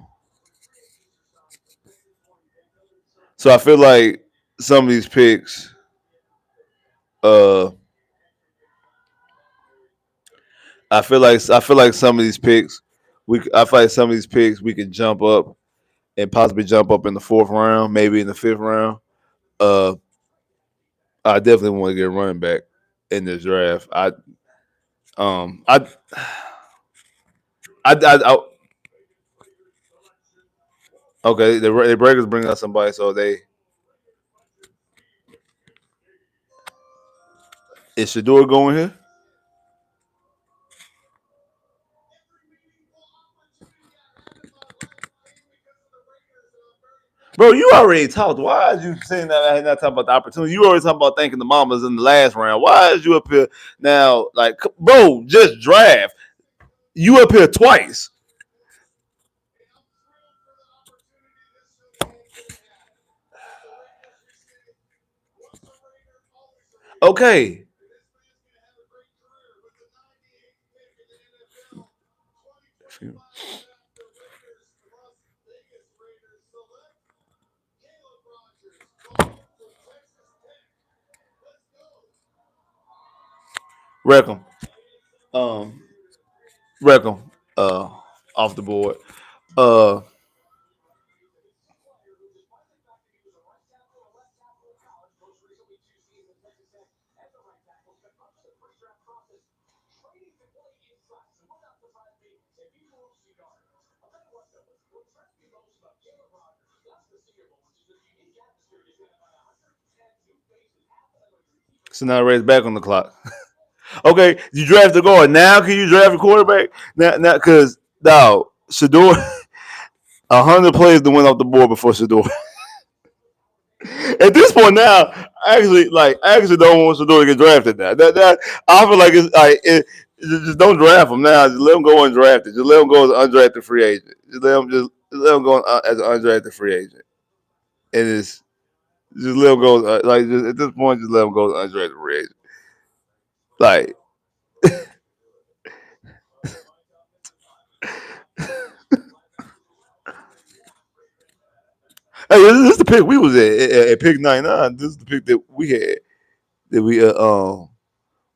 So I feel like some of these picks, uh, I feel like some of these picks, I feel like some of these picks we could jump up and possibly jump up in the fourth round, maybe in the fifth round. Uh, I definitely want to get a running back in this draft. Um, I, I okay. The Breakers bring out somebody, so they is Shador going here, bro? You already talked. Why is you saying that I had not talking about the opportunity? You already talking about thanking the mamas in the last round. Why is you up here now? Like, bro, just draft. You up here twice. Okay, wreck 'em. Um, wreck 'em. Off the board. Uh, so now Ray's back on the clock. Okay, you draft the guard. Now can you draft a quarterback? Now, because now Shador, 100 plays to win off the board before Shador. At this point now, I actually don't want Shador to get drafted now. That I feel like it's like just don't draft him now. Just let him go undrafted. Just let him go as an undrafted free agent. Just let him go as an undrafted free agent. And it's just let him go like just, at this point. Just let him go as an undrafted free agent. Like, hey, this is the pick we was at pick 99. This is the pick that we had that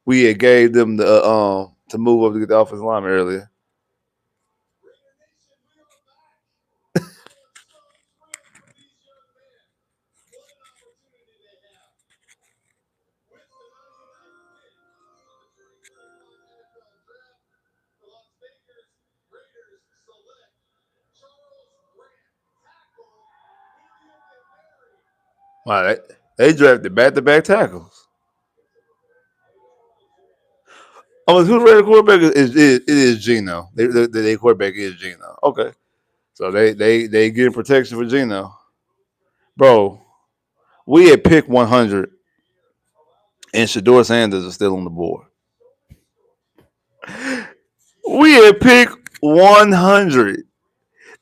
we had gave them the to move up to get the offensive lineman earlier. Wow, they drafted back to back tackles. Oh, who's ready quarterback it is Gino. They quarterback is Gino. Okay, so they getting protection for Gino, bro. We had pick 100, and Shador Sanders is still on the board. We had pick 100,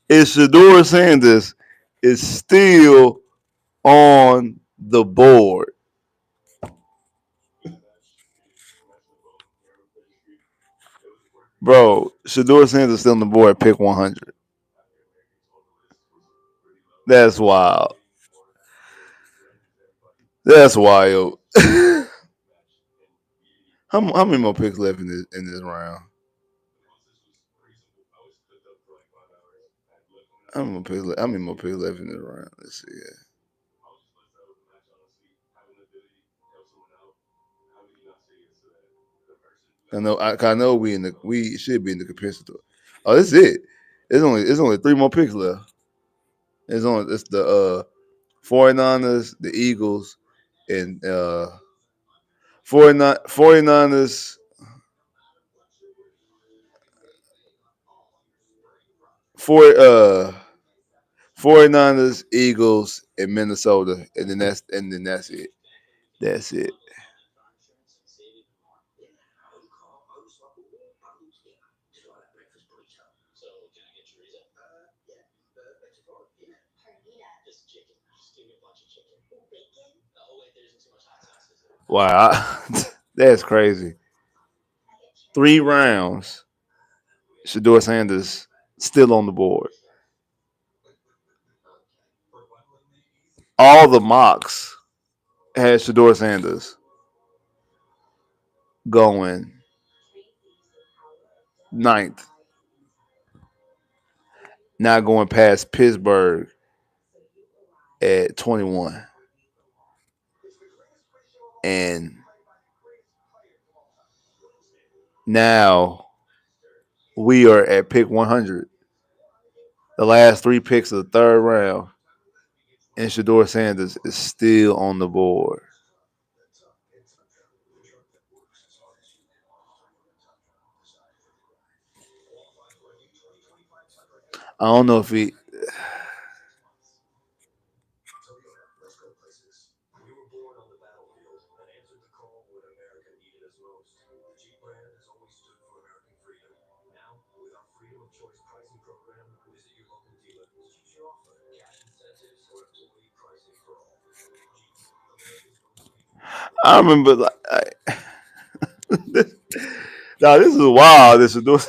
and Shador Sanders is still on the board, bro. Shador Sanders is still on the board at pick 100. That's wild. That's wild. How many more picks left in this round? How many more picks left in this round? Let's see. I know we should be in the competitor. Oh, this is it. It's only three more picks left. It's the 49ers, the Eagles, and 49ers, 4 49ers, Eagles, and Minnesota, and then that's it. That's it. Wow, that's crazy. 3 rounds. Shador Sanders still on the board. All the mocks had Shador Sanders going ninth, not going past Pittsburgh at 21. And now we are at pick 100, the last three picks of the third round, and Shador Sanders is still on the board. I don't know if he. I remember like, dog, this is wild. This Shador,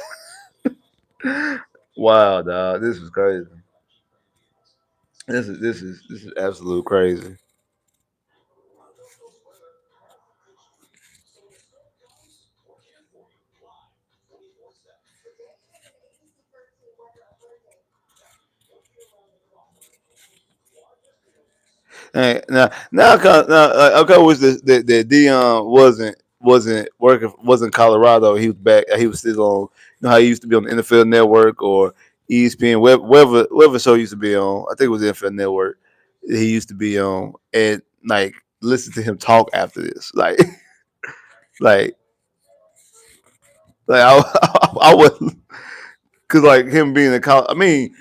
wow, dog. This is crazy. This is absolute crazy. Hey, now, I wish that Dion wasn't working, wasn't Colorado. He was back. He was still on. You know how he used to be on the NFL Network or ESPN, wherever show he used to be on. I think it was the NFL Network. He used to be on, and like listen to him talk after this, like like I would, because like him being a college. I mean,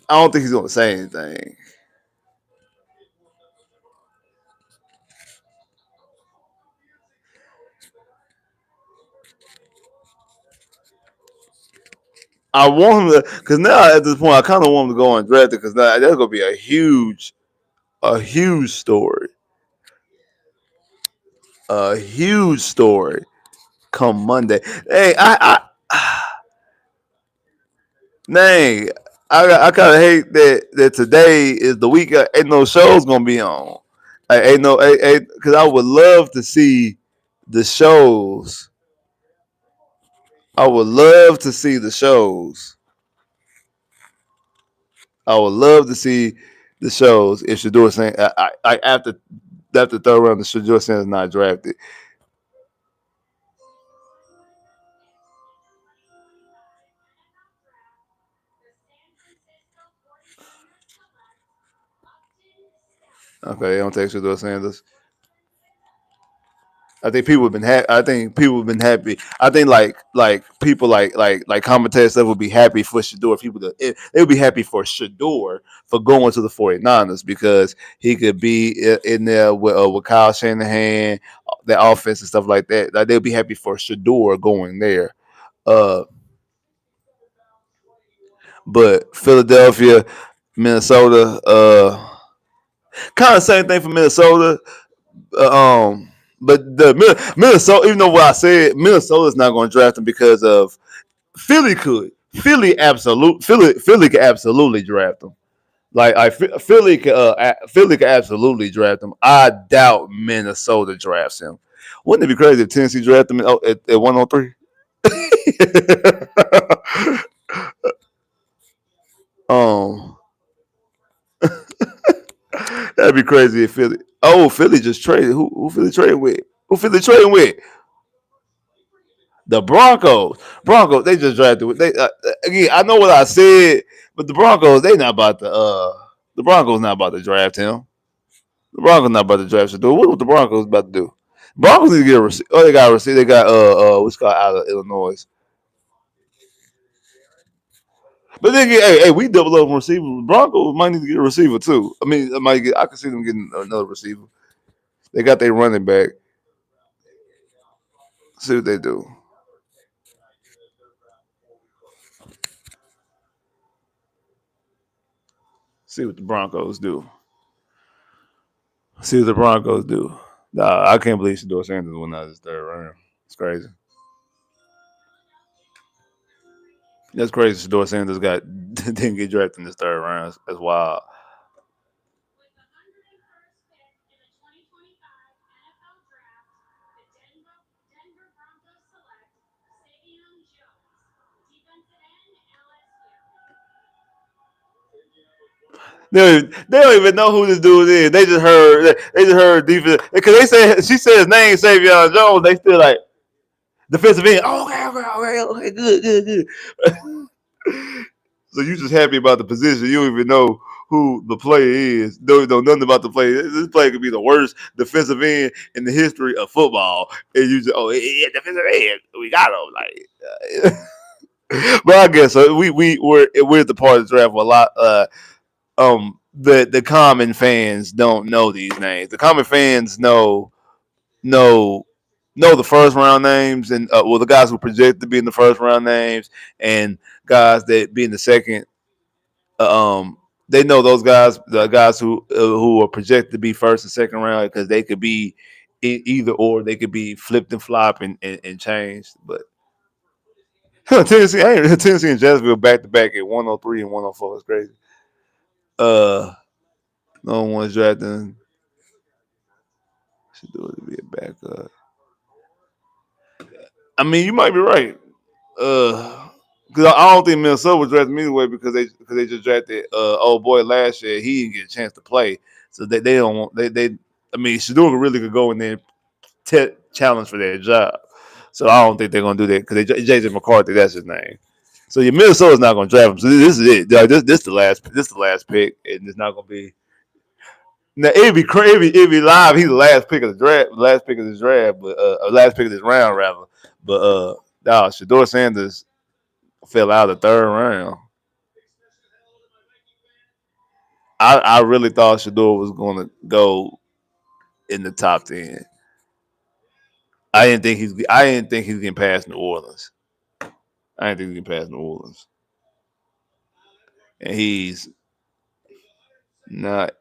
I don't think he's gonna say anything. I want him to, because now at this point I kind of want him to go undrafted because now that's gonna be a huge story, a huge story come Monday. Hey, dang, I kind of hate that today is the week. Ain't no shows gonna be on. Ain't no, because I would love to see the shows. I would love to see the shows. I would love to see the shows if Shador saying after third round, the Shador Sanders not drafted. Okay, they don't take Shador Sanders. I think people have been happy. I think people have been happy. I think like people like commentators stuff would be happy for Shador. They would be happy for Shador for going to the 49ers because he could be in there with Kyle Shanahan, the offense and stuff like that. Like they'll be happy for Shador going there. Uh, but Philadelphia, Minnesota, kind of same thing for Minnesota. But the Minnesota, even though what I said, Minnesota's not going to draft him because of Philly could. Philly could absolutely draft him. Philly could absolutely draft him. I doubt Minnesota drafts him. Wouldn't it be crazy if Tennessee drafted him at 103? um, that'd be crazy if Philly. Oh, Philly just traded. Who Philly trading with? Who Philly trading with? The Broncos. Broncos. They just drafted. They again. I know what I said, but the Broncos. They not about to. The Broncos not about to draft him. The Broncos not about to draft Shador. What the Broncos about to do? Broncos need to get a receiver. Oh, they got a receiver. They got what's called out of Illinois. But then hey, we double up on receivers. Broncos might need to get a receiver too. I mean, I can see them getting another receiver. They got their running back. See what they do. See what the Broncos do. See what the Broncos do. Nah, I can't believe Shador Sanders went out of this third round. It's crazy. That's crazy. Shador Sanders got didn't get drafted in this third round. That's wild. They don't even know who this dude is. They just heard defense because they said she said his name Savion Jones. They still like defensive end. Oh, okay, good. So you just happy about the position. You don't even know who the player is. Don't know nothing about the player. This player could be the worst defensive end in the history of football. And you just, yeah, defensive end. We got him. But I guess we're at the part of the draft where a lot the common fans don't know these names. The common fans know know the first round names and the guys who project to be in the first round names and guys that be in the second. Um, they know those guys, the guys who are projected to be first and second round because they could be either or. They could be flipped and flop and changed. But Tennessee and Jacksonville back to back at 103 and 104 is crazy. Uh, no one's drafting. Should do it to be a backup. I mean, you might be right. Because I don't think Minnesota was drafted anyway because they just drafted old boy last year. He didn't get a chance to play, so they don't want they. I mean, Shador really could go in there and challenge for their job. So I don't think they're gonna do that because JJ McCarthy, that's his name. So your Minnesota's not gonna draft him. So this is it. This the last pick, and it's not gonna be. Now it'd be crazy. It'd be live. He's the last pick of the draft. Last pick of this draft, but last pick of this round rather. But Shador Sanders fell out of the third round. I really thought Shador was going to go in the top 10. I didn't think he's getting past New Orleans. I didn't think he's getting past New Orleans, and he's not.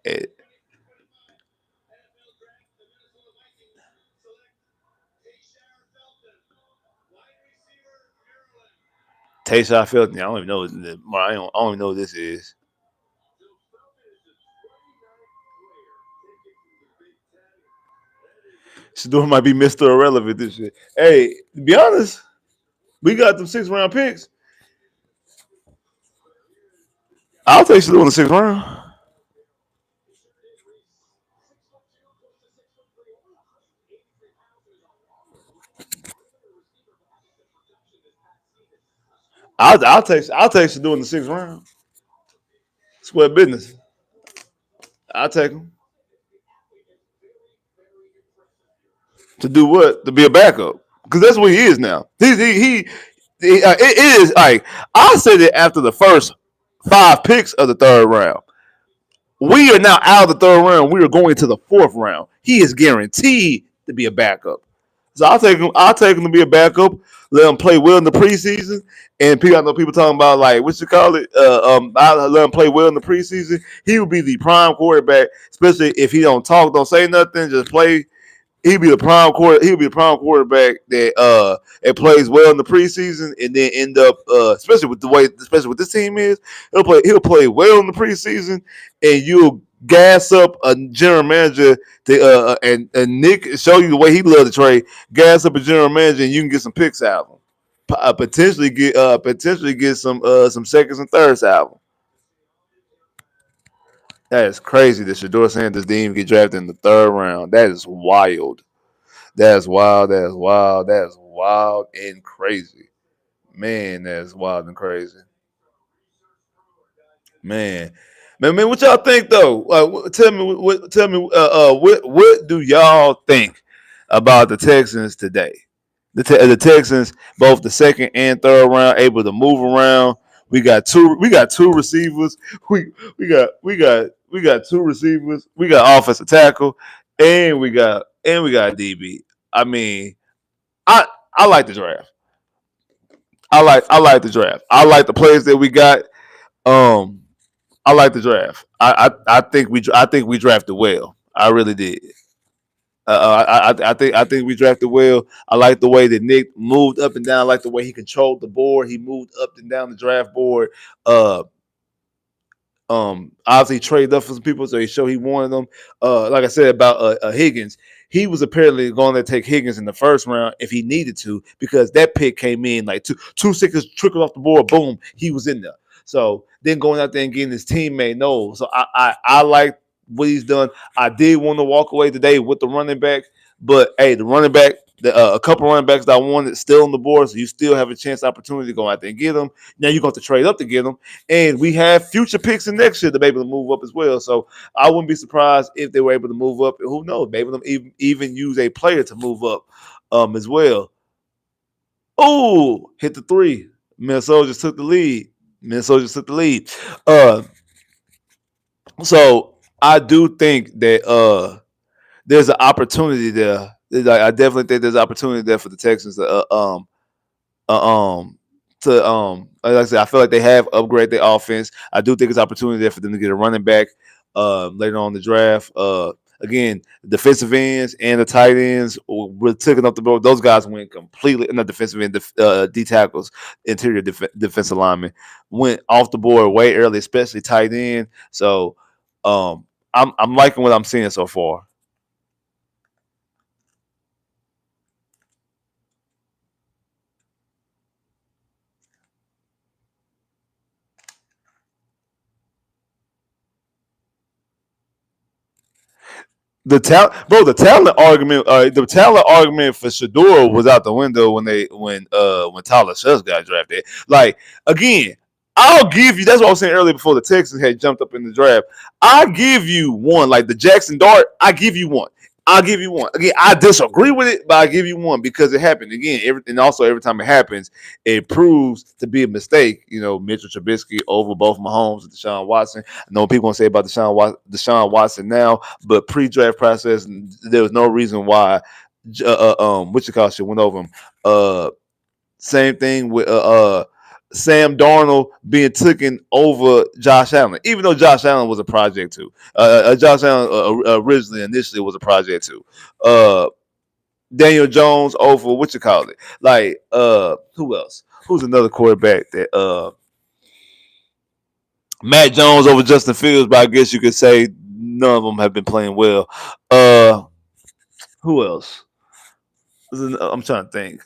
Tayshaun Felton. I don't even know. I don't even know what this is. Shador might be Mr. Irrelevant this year. Hey, to be honest, we got them 6th round picks. I'll take Shador in the 6th round. I'll take Shador in the 6th round. Square business. I'll take him to do what? To be a backup because that's what he is now. It is like I said it after the first 5 picks of the 3rd round. We are now out of the 3rd round. We are going to the 4th round. He is guaranteed to be a backup. So I'll take him. I'll take him to be a backup. Let him play well in the preseason. And people, I know people talking about like what you call it. I let him play well in the preseason. He will be the prime quarterback, especially if he don't talk, don't say nothing, just play. He'll be the prime quarterback that plays well in the preseason and then end up especially with this team is he'll play well in the preseason and you'll gas up a general manager and Nick show you the way he loves to trade, gas up a general manager and you can get some picks out of him. Potentially get some seconds and thirds out of him. That is crazy that Shador Sanders didn't even get drafted in the 3rd round. That is wild. That's wild. That's wild. That's wild and crazy. Man, that's wild and crazy. Man, man, what y'all think though? Tell me, what do y'all think about the Texans today? The Texans, both the 2nd and 3rd round, able to move around. We got two receivers. We got 2 receivers. We got offensive tackle, and we got DB. I mean, I I like the draft. I like the draft. I like the players that we got. Um, I like the draft. I think we drafted well. I really did. I think we drafted well. I like the way that Nick moved up and down. I like the way he controlled the board. He moved up and down the draft board. Uh, obviously traded up for some people, so he showed he wanted them. Like I said about Higgins, he was apparently going to take Higgins in the first round if he needed to, because that pick came in like two seconds trickled off the board, boom, he was in there. So then going out there and getting his teammate, no. So I like what he's done. I did want to walk away today with the running back, but hey, the running back, a couple running backs that I wanted still on the board, so you still have a chance, opportunity to go out there and get them. Now you're going to trade up to get them, and we have future picks in next year to be able to move up as well. So I wouldn't be surprised if they were able to move up. Who knows? Maybe them even use a player to move up as well. Oh, hit the three. Minnesota just took the lead. Uh, so I do think that there's an opportunity there. I definitely think there's an opportunity there for the Texans uh, um like I said, I feel like they have upgraded their offense. I do think it's an opportunity there for them to get a running back later on in the draft. Again, defensive ends and the tight ends were taking up the board. Those guys went completely, not defensive end, D tackles, interior defensive linemen went off the board way early, especially tight end. So I'm liking what I'm seeing so far. The talent argument for Shador was out the window when Tyler Shush got drafted. Like again, I'll give you. That's what I was saying earlier before the Texans had jumped up in the draft. I give you one, like the Jackson Dart. I give you one. I'll give you one. Again, I disagree with it, but I give you one because it happened again. Every time it happens, it proves to be a mistake. Mitchell Trubisky over both Mahomes and Deshaun Watson. I know what people want to say about Deshaun Watson now, but pre-draft process, there was no reason why. What you call shit went over him. Same thing with Sam Darnold being taken over Josh Allen, even though Josh Allen was a project too. Josh Allen originally, initially was a project too. Daniel Jones over what you call it? Like who else? Who's another quarterback that Matt Jones over Justin Fields? But I guess you could say none of them have been playing well. Who else? I'm trying to think.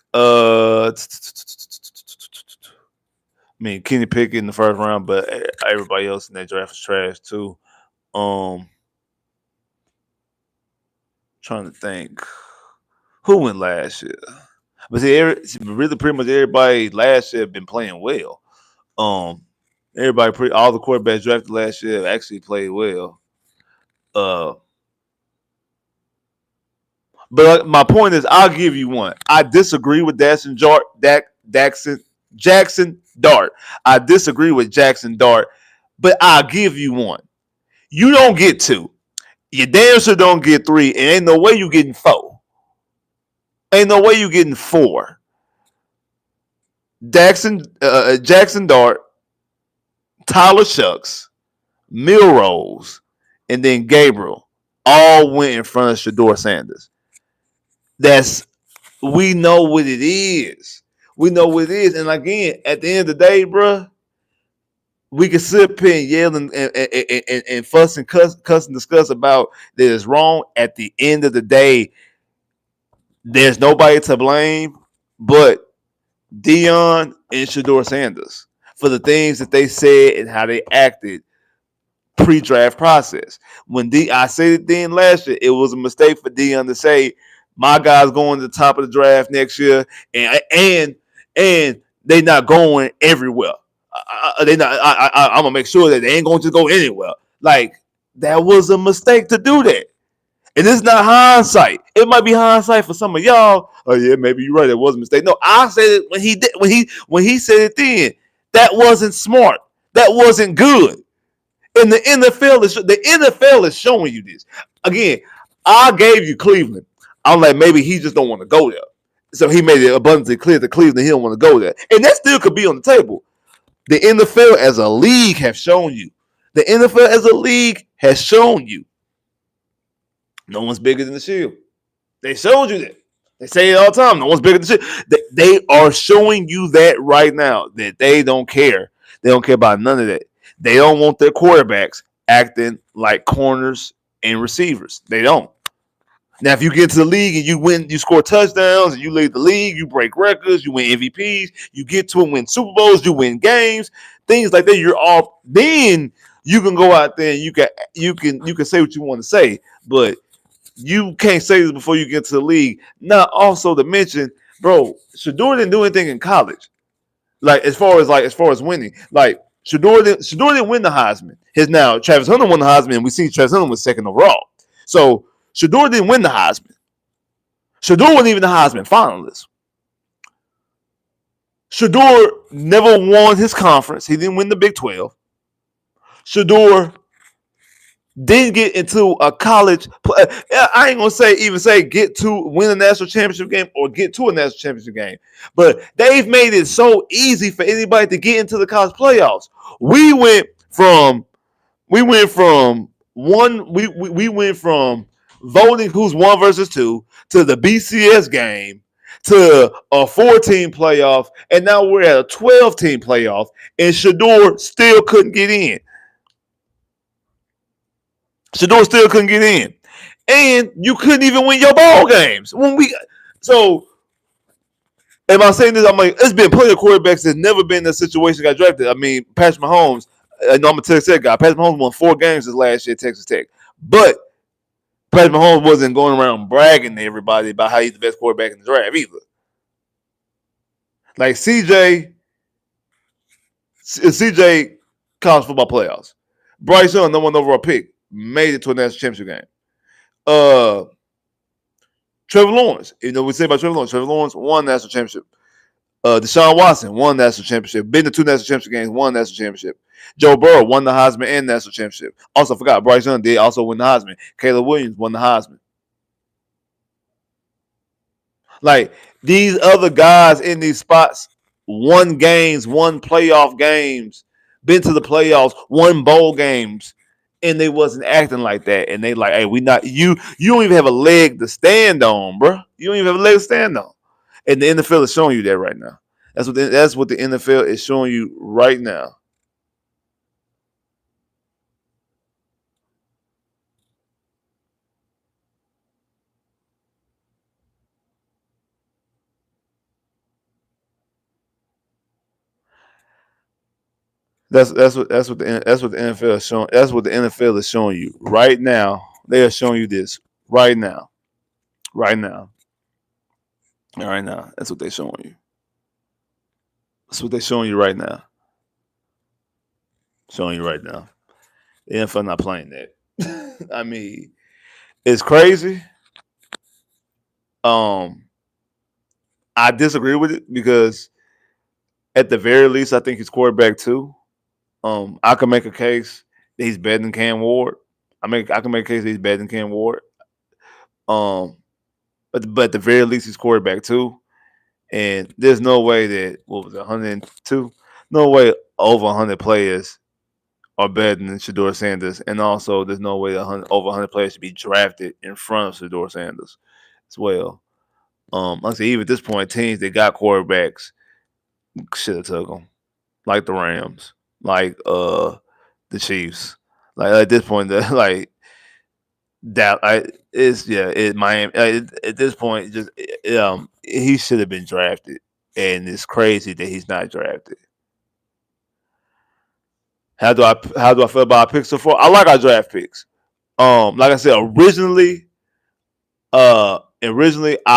I mean, Kenny Pickett in the first round, but everybody else in that draft is trash too. Um, Trying to think who went last year. But see, really, pretty much everybody last year have been playing well. Um, all the quarterbacks drafted last year actually played well. Uh, but my point is, I'll give you one. I disagree with Jackson Dart. I disagree with Jackson Dart, but I'll give you one. You don't get two. You damn sure don't get three, and ain't no way you getting four. Ain't no way you getting four. Jackson Dart, Tyler Shucks, Milrose, and then Gabriel all went in front of Shador Sanders. We know what it is. We know what it is. And again, at the end of the day, bro, we can sit up here and yell and fuss and cuss and discuss about that is wrong. At the end of the day, there's nobody to blame but Dion and Shador Sanders for the things that they said and how they acted pre-draft process. I said it then last year, it was a mistake for Dion to say my guy's going to the top of the draft next year, and they not going everywhere. They not. I'm gonna make sure that they ain't going to go anywhere. Like that was a mistake to do that. And it's not hindsight. It might be hindsight for some of y'all. Oh yeah, maybe you're right. It was a mistake. No, I said it when he said it then. That wasn't smart. That wasn't good. And the NFL is showing you this. Again, I gave you Cleveland. I'm like, maybe he just don't want to go there. So he made it abundantly clear to Cleveland he don't want to go there. And that still could be on the table. The NFL as a league have shown you. The NFL as a league has shown you. No one's bigger than the Shield. They showed you that. They say it all the time. No one's bigger than the Shield. They are showing you that right now, that they don't care. They don't care about none of that. They don't want their quarterbacks acting like corners and receivers. They don't. Now, if you get to the league and you win, you score touchdowns and you lead the league, you break records, you win MVPs, you get to and win Super Bowls, you win games, things like that. You're all then you can go out there and you can say what you want to say, but you can't say this before you get to the league. Now, also to mention, bro, Shador didn't do anything in college. Like as far as winning, like Shador didn't win the Heisman. His now Travis Hunter won the Heisman, and we see Travis Hunter was second overall. So Shador didn't win the Heisman. Shador wasn't even the Heisman finalist. Shador never won his conference. He didn't win the Big 12. Shador didn't get into a college. I ain't gonna say get to win a national championship game or get to a national championship game, but they've made it so easy for anybody to get into the college playoffs. We went from we went from voting who's one versus two to the BCS game to a 14 playoff, and now we're at a 12-team playoff, and Shador still couldn't get in. Shador still couldn't get in, and you couldn't even win your ball games when we. So, am I saying this? I'm like, it's been plenty of quarterbacks that never been in a situation got drafted. I mean, Patrick Mahomes. I know I'm a Texas Tech guy. Patrick Mahomes won 4 games this last year at Texas Tech, but Patrick Mahomes wasn't going around bragging to everybody about how he's the best quarterback in the draft either. Like CJ college football playoffs. Bryce Young, number one overall pick, made it to a national championship game. Trevor Lawrence, we say about Trevor Lawrence. Trevor Lawrence won national championship. Deshaun Watson won national championship. Been to 2 national championship games, won national championship. Joe Burrow won the Heisman and national championship. Also forgot Bryce Young did also win the Heisman. Caleb Williams won the Heisman. Like these other guys in these spots won games, won playoff games, been to the playoffs, won bowl games, and they wasn't acting like that. And they like, hey, we not you. You don't even have a leg to stand on, bro. You don't even have a leg to stand on. And the NFL is showing you that right now. That's what the NFL is showing you right now. That's what the NFL is showing. That's what the NFL is showing you right now. They are showing you this right now, right now, right now. That's what they're showing you. That's what they're showing you right now. Showing you right now. The NFL not playing that. I mean, it's crazy. Um, I disagree with it because at the very least, I think he's quarterback too. I can make a case that he's better than Cam Ward. I can make a case that he's better than Cam Ward. Um, but at the very least, he's quarterback too. And there's no way that what was it, 102? No way over 100 players are better than Shador Sanders, and also there's no way that over 100 players should be drafted in front of Shador Sanders as well. Like I say, even at this point, teams that got quarterbacks should have took them, like the Rams, like the Chiefs. Like at this point, like that, Miami. At this point, just he should have been drafted, and it's crazy that he's not drafted. How do I feel about our picks so far? I like our draft picks. Like I said, originally I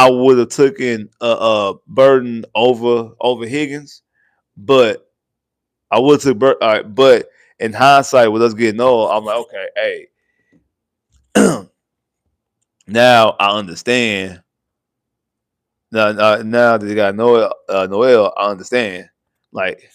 would have taken Burden over Higgins, but I would have took but in hindsight, with us getting old, I'm like, okay, hey, now I understand. Now that they got Noel, I understand. Like,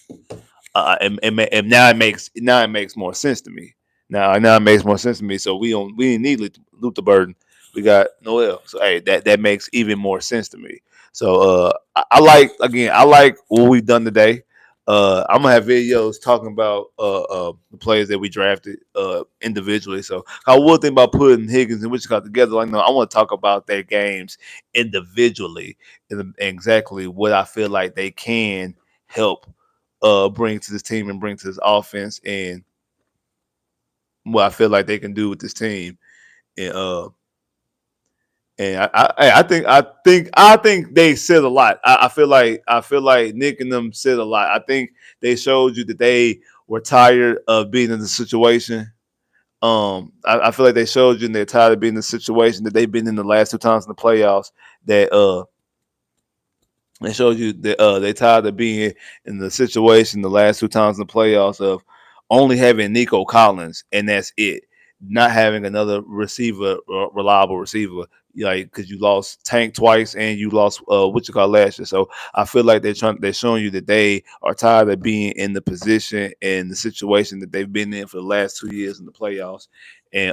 and now it makes more sense to me. Now it makes more sense to me. So we didn't need Luther Burden. We got Noel. So hey, that makes even more sense to me. So I like what we've done today. I'm gonna have videos talking about the players that we drafted individually. So I would think about putting Higgins and Wichita together. Like no, I want to talk about their games individually and exactly what I feel like they can help bring to this team and bring to this offense, and what I feel like they can do with this team, and And I think they said a lot. I feel like Nick and them said a lot. I think they showed you that they were tired of being in the situation. I feel like they showed you and they're tired of being in the situation that they've been in the last two times in the playoffs. That they showed you that they tired of being in the situation the last two times in the playoffs of only having Nico Collins and that's it, not having another receiver, reliable receiver, like because you lost Tank twice and you lost what you call last year. So I feel like they're showing you that they are tired of being in the position and the situation that they've been in for the last 2 years in the playoffs, and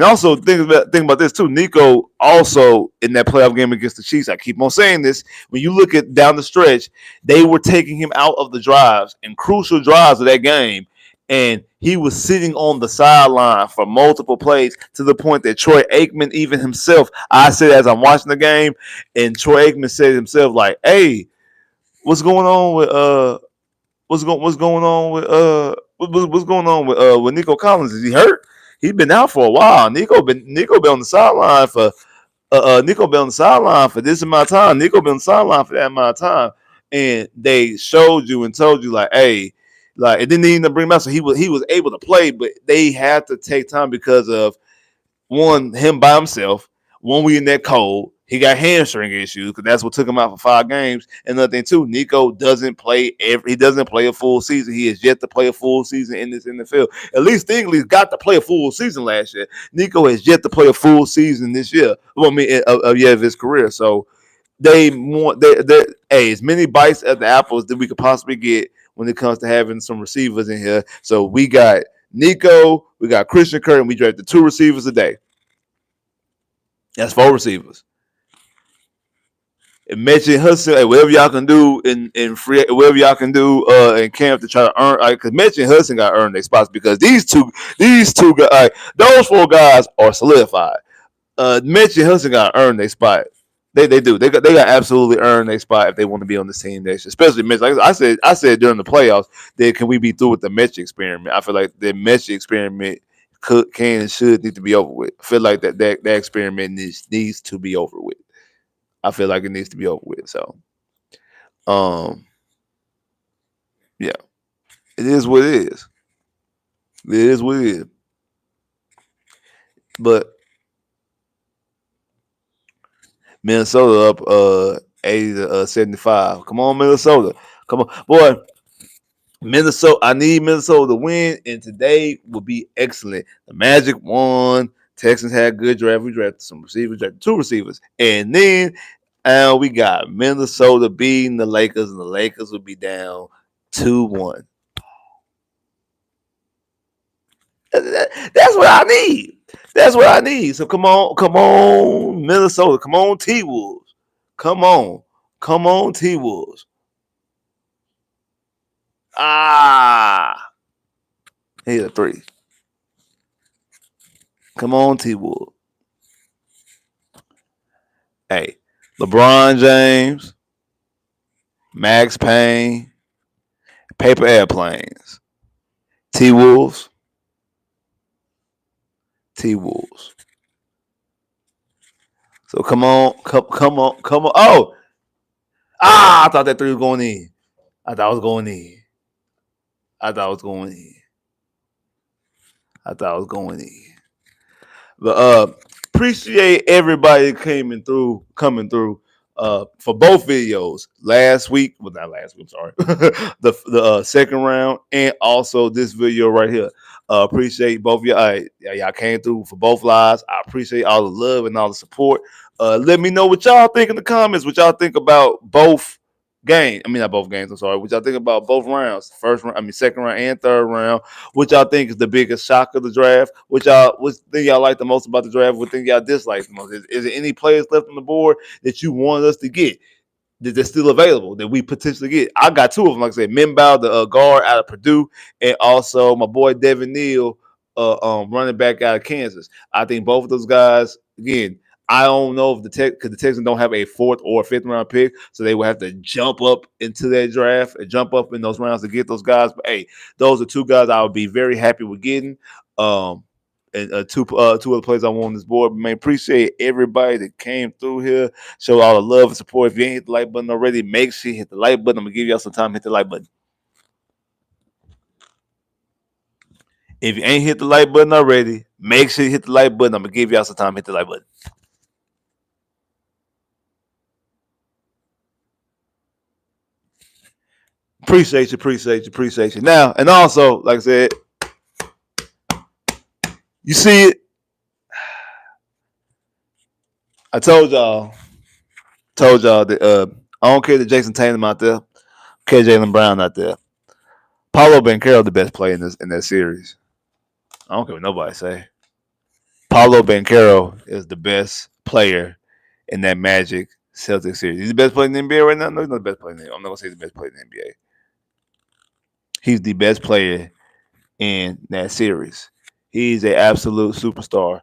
also think about this too. Nico also in that playoff game against the Chiefs. I keep on saying this. When you look at down the stretch, they were taking him out of the drives and crucial drives of that game, and he was sitting on the sideline for multiple plays to the point that Troy Aikman, even himself, I said as I'm watching the game, and Troy Aikman said himself like, "Hey, what's going on with what's going on with what's going on with Nico Collins? Is he hurt? He's been out for a while. Nico been on the sideline for Nico been on the sideline for this amount of time. Nico been on the sideline for that amount of time, and they showed you and told you like, hey, like it didn't even bring him out, so he was able to play, but they had to take time because of one, him by himself. One, we in that cold. He got hamstring issues because that's what took him out for 5 games. And another thing too, Nico doesn't play he doesn't play a full season. He has yet to play a full season in this NFL. At least Stingley's got to play a full season last year. Nico has yet to play a full season this year. Well, I mean, of his career. So they want hey, as many bites at the apples that we could possibly get when it comes to having some receivers in here. So we got Nico, we got Christian Kirk, and we drafted 2 receivers a day. That's 4 receivers. And Mitchell Hudson, hey, whatever y'all can do in free, whatever y'all can do in camp to try to earn, because Mitchell Hudson got to earn their spots because these two guys, those 4 guys are solidified. Mitchell Hudson got to earn their spot. They do. They got absolutely earn their spot if they want to be on this team next year. Especially Mitch. Like I said during the playoffs, that can we be through with the Mitch experiment? I feel like the Mitch experiment can and should need to be over with. I feel like that experiment needs to be over with. I feel like it needs to be over with. So, um, yeah, it is what it is. It is what it is. But Minnesota up 80 to 75. Come on, Minnesota. Come on, boy. Minnesota. I need Minnesota to win, and today will be excellent. The Magic won. Texans had a good draft. We drafted some receivers, drafted 2 receivers, and then we got Minnesota beating the Lakers, and the Lakers will be down 2-1. That's what I need. That's what I need. So come on, Minnesota. Come on, T Wolves. Come on, T Wolves. Ah, hit a 3. Come on, T Wolves. Hey, LeBron James, Max Payne, Paper Airplanes, T Wolves, T Wolves. So come on. Oh, I thought that 3 was going in. I thought it was going in. I thought it was going in. I thought it was going in. But appreciate everybody coming through for both videos last week. Well, not last week. I'm sorry. the second round and also this video right here. Appreciate both of y'all. Y'all came through for both lives. I appreciate all the love and all the support. Let me know what y'all think in the comments. What y'all think about both games? I mean, not both games. I'm sorry. What y'all think about both rounds? Second round and third round. What y'all think is the biggest shock of the draft? What think y'all like the most about the draft? What think y'all dislike the most? Is there any players left on the board that you want us to get that they're still available that we potentially get? I got 2 of them, like I said, Minbow, the guard out of Purdue, and also my boy Devin Neal, running back out of Kansas. I think both of those guys, again, I don't know if because the Texans don't have a 4th or 5th round pick, so they will have to jump up into that draft and jump up in those rounds to get those guys. But hey, those are 2 guys I would be very happy with getting. and two other players I want on this board. Man, appreciate everybody that came through here. Show all the love and support. If you ain't hit the like button already, make sure you hit the like button. I'm gonna give y'all some time to hit the like button. If you ain't hit the like button already, make sure you hit the like button. I'm gonna give y'all some time to hit the like button. Appreciate you. Now, and also, like I said, you see it. I told y'all that I don't care that Jason Tatum out there, care Jalen Brown out there. Paulo Banchero the best player in that series. I don't care what nobody say. Paulo Banchero is the best player in that Magic Celtics series. He's the best player in the NBA right now. No, he's not the best player in the NBA. I'm not gonna say he's the best player in the NBA. He's the best player in that series. He's an absolute superstar.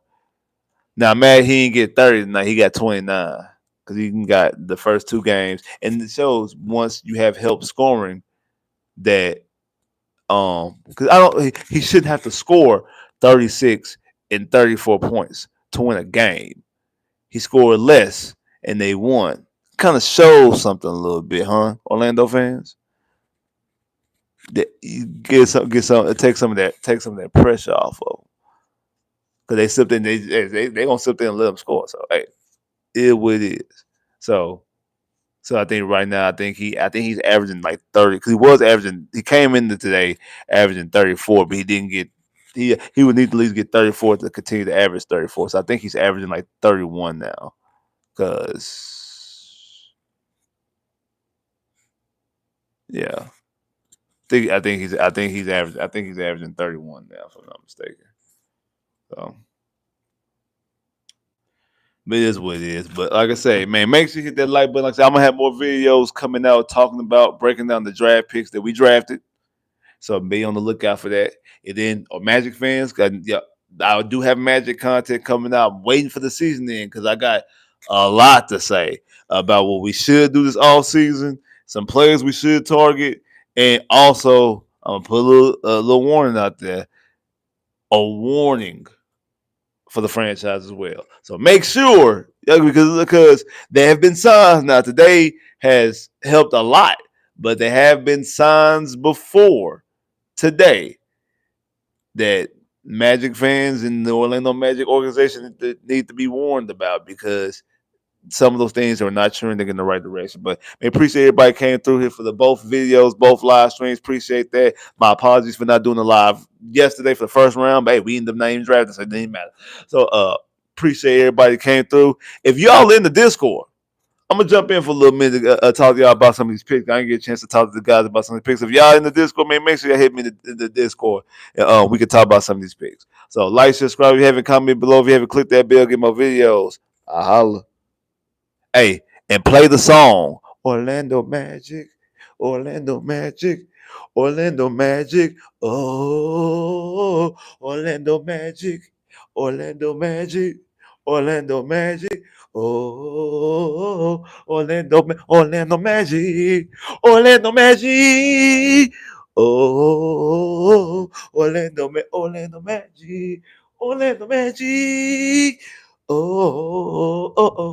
Now, Matt, he didn't get 30 tonight. He got 29 because he got the first two games, and it shows once you have help scoring that because I don't he shouldn't have to score 36 and 34 points to win a game. He scored less and they won. Kind of shows something a little bit, huh, Orlando fans? That you get some, take some of that pressure off of because they sit there and they gonna sit there and let them score. So hey, it what it is. So I think right now I think he's averaging like 30 because he came into today averaging 34, but he didn't get he would need to at least get 34 to continue to average 34. So I think he's averaging like 31 now because yeah. I think he's averaging 31 now, if I'm not mistaken. So, but it is what it is. But like I say, man, make sure you hit that like button. Like I said, I'm gonna have more videos coming out talking about breaking down the draft picks that we drafted. So be on the lookout for that. And then, Magic fans, yeah, I do have Magic content coming out. I'm waiting for the season end because I got a lot to say about what we should do this off season, some players we should target, and also I'm gonna put a little warning out there, a warning for the franchise as well. So make sure because there have been signs now. Today has helped a lot, but there have been signs before today that Magic fans in the Orlando Magic organization need to be warned about because some of those things are not trending in the right direction. But I appreciate everybody came through here for the both videos, both live streams. Appreciate that. My apologies for not doing the live yesterday for the first round. But hey, we ended up not even drafting, so it didn't matter. So appreciate everybody that came through. If y'all in the Discord, I'm gonna jump in for a little minute, talk to y'all about some of these picks. I didn't get a chance to talk to the guys about some of the picks. If y'all in the Discord, man, make sure y'all hit me in the Discord, and we can talk about some of these picks. So, like, subscribe if you haven't, comment below if you haven't clicked that bell, get more videos. I holla. Hey, and play the song Orlando Magic, Orlando Magic, Orlando Magic. Oh, Orlando Magic, Orlando Magic, Orlando Magic. Oh, Orlando Magic, Orlando Magic. Oh, Orlando Magic, Orlando Magic. Oh, oh, oh, oh.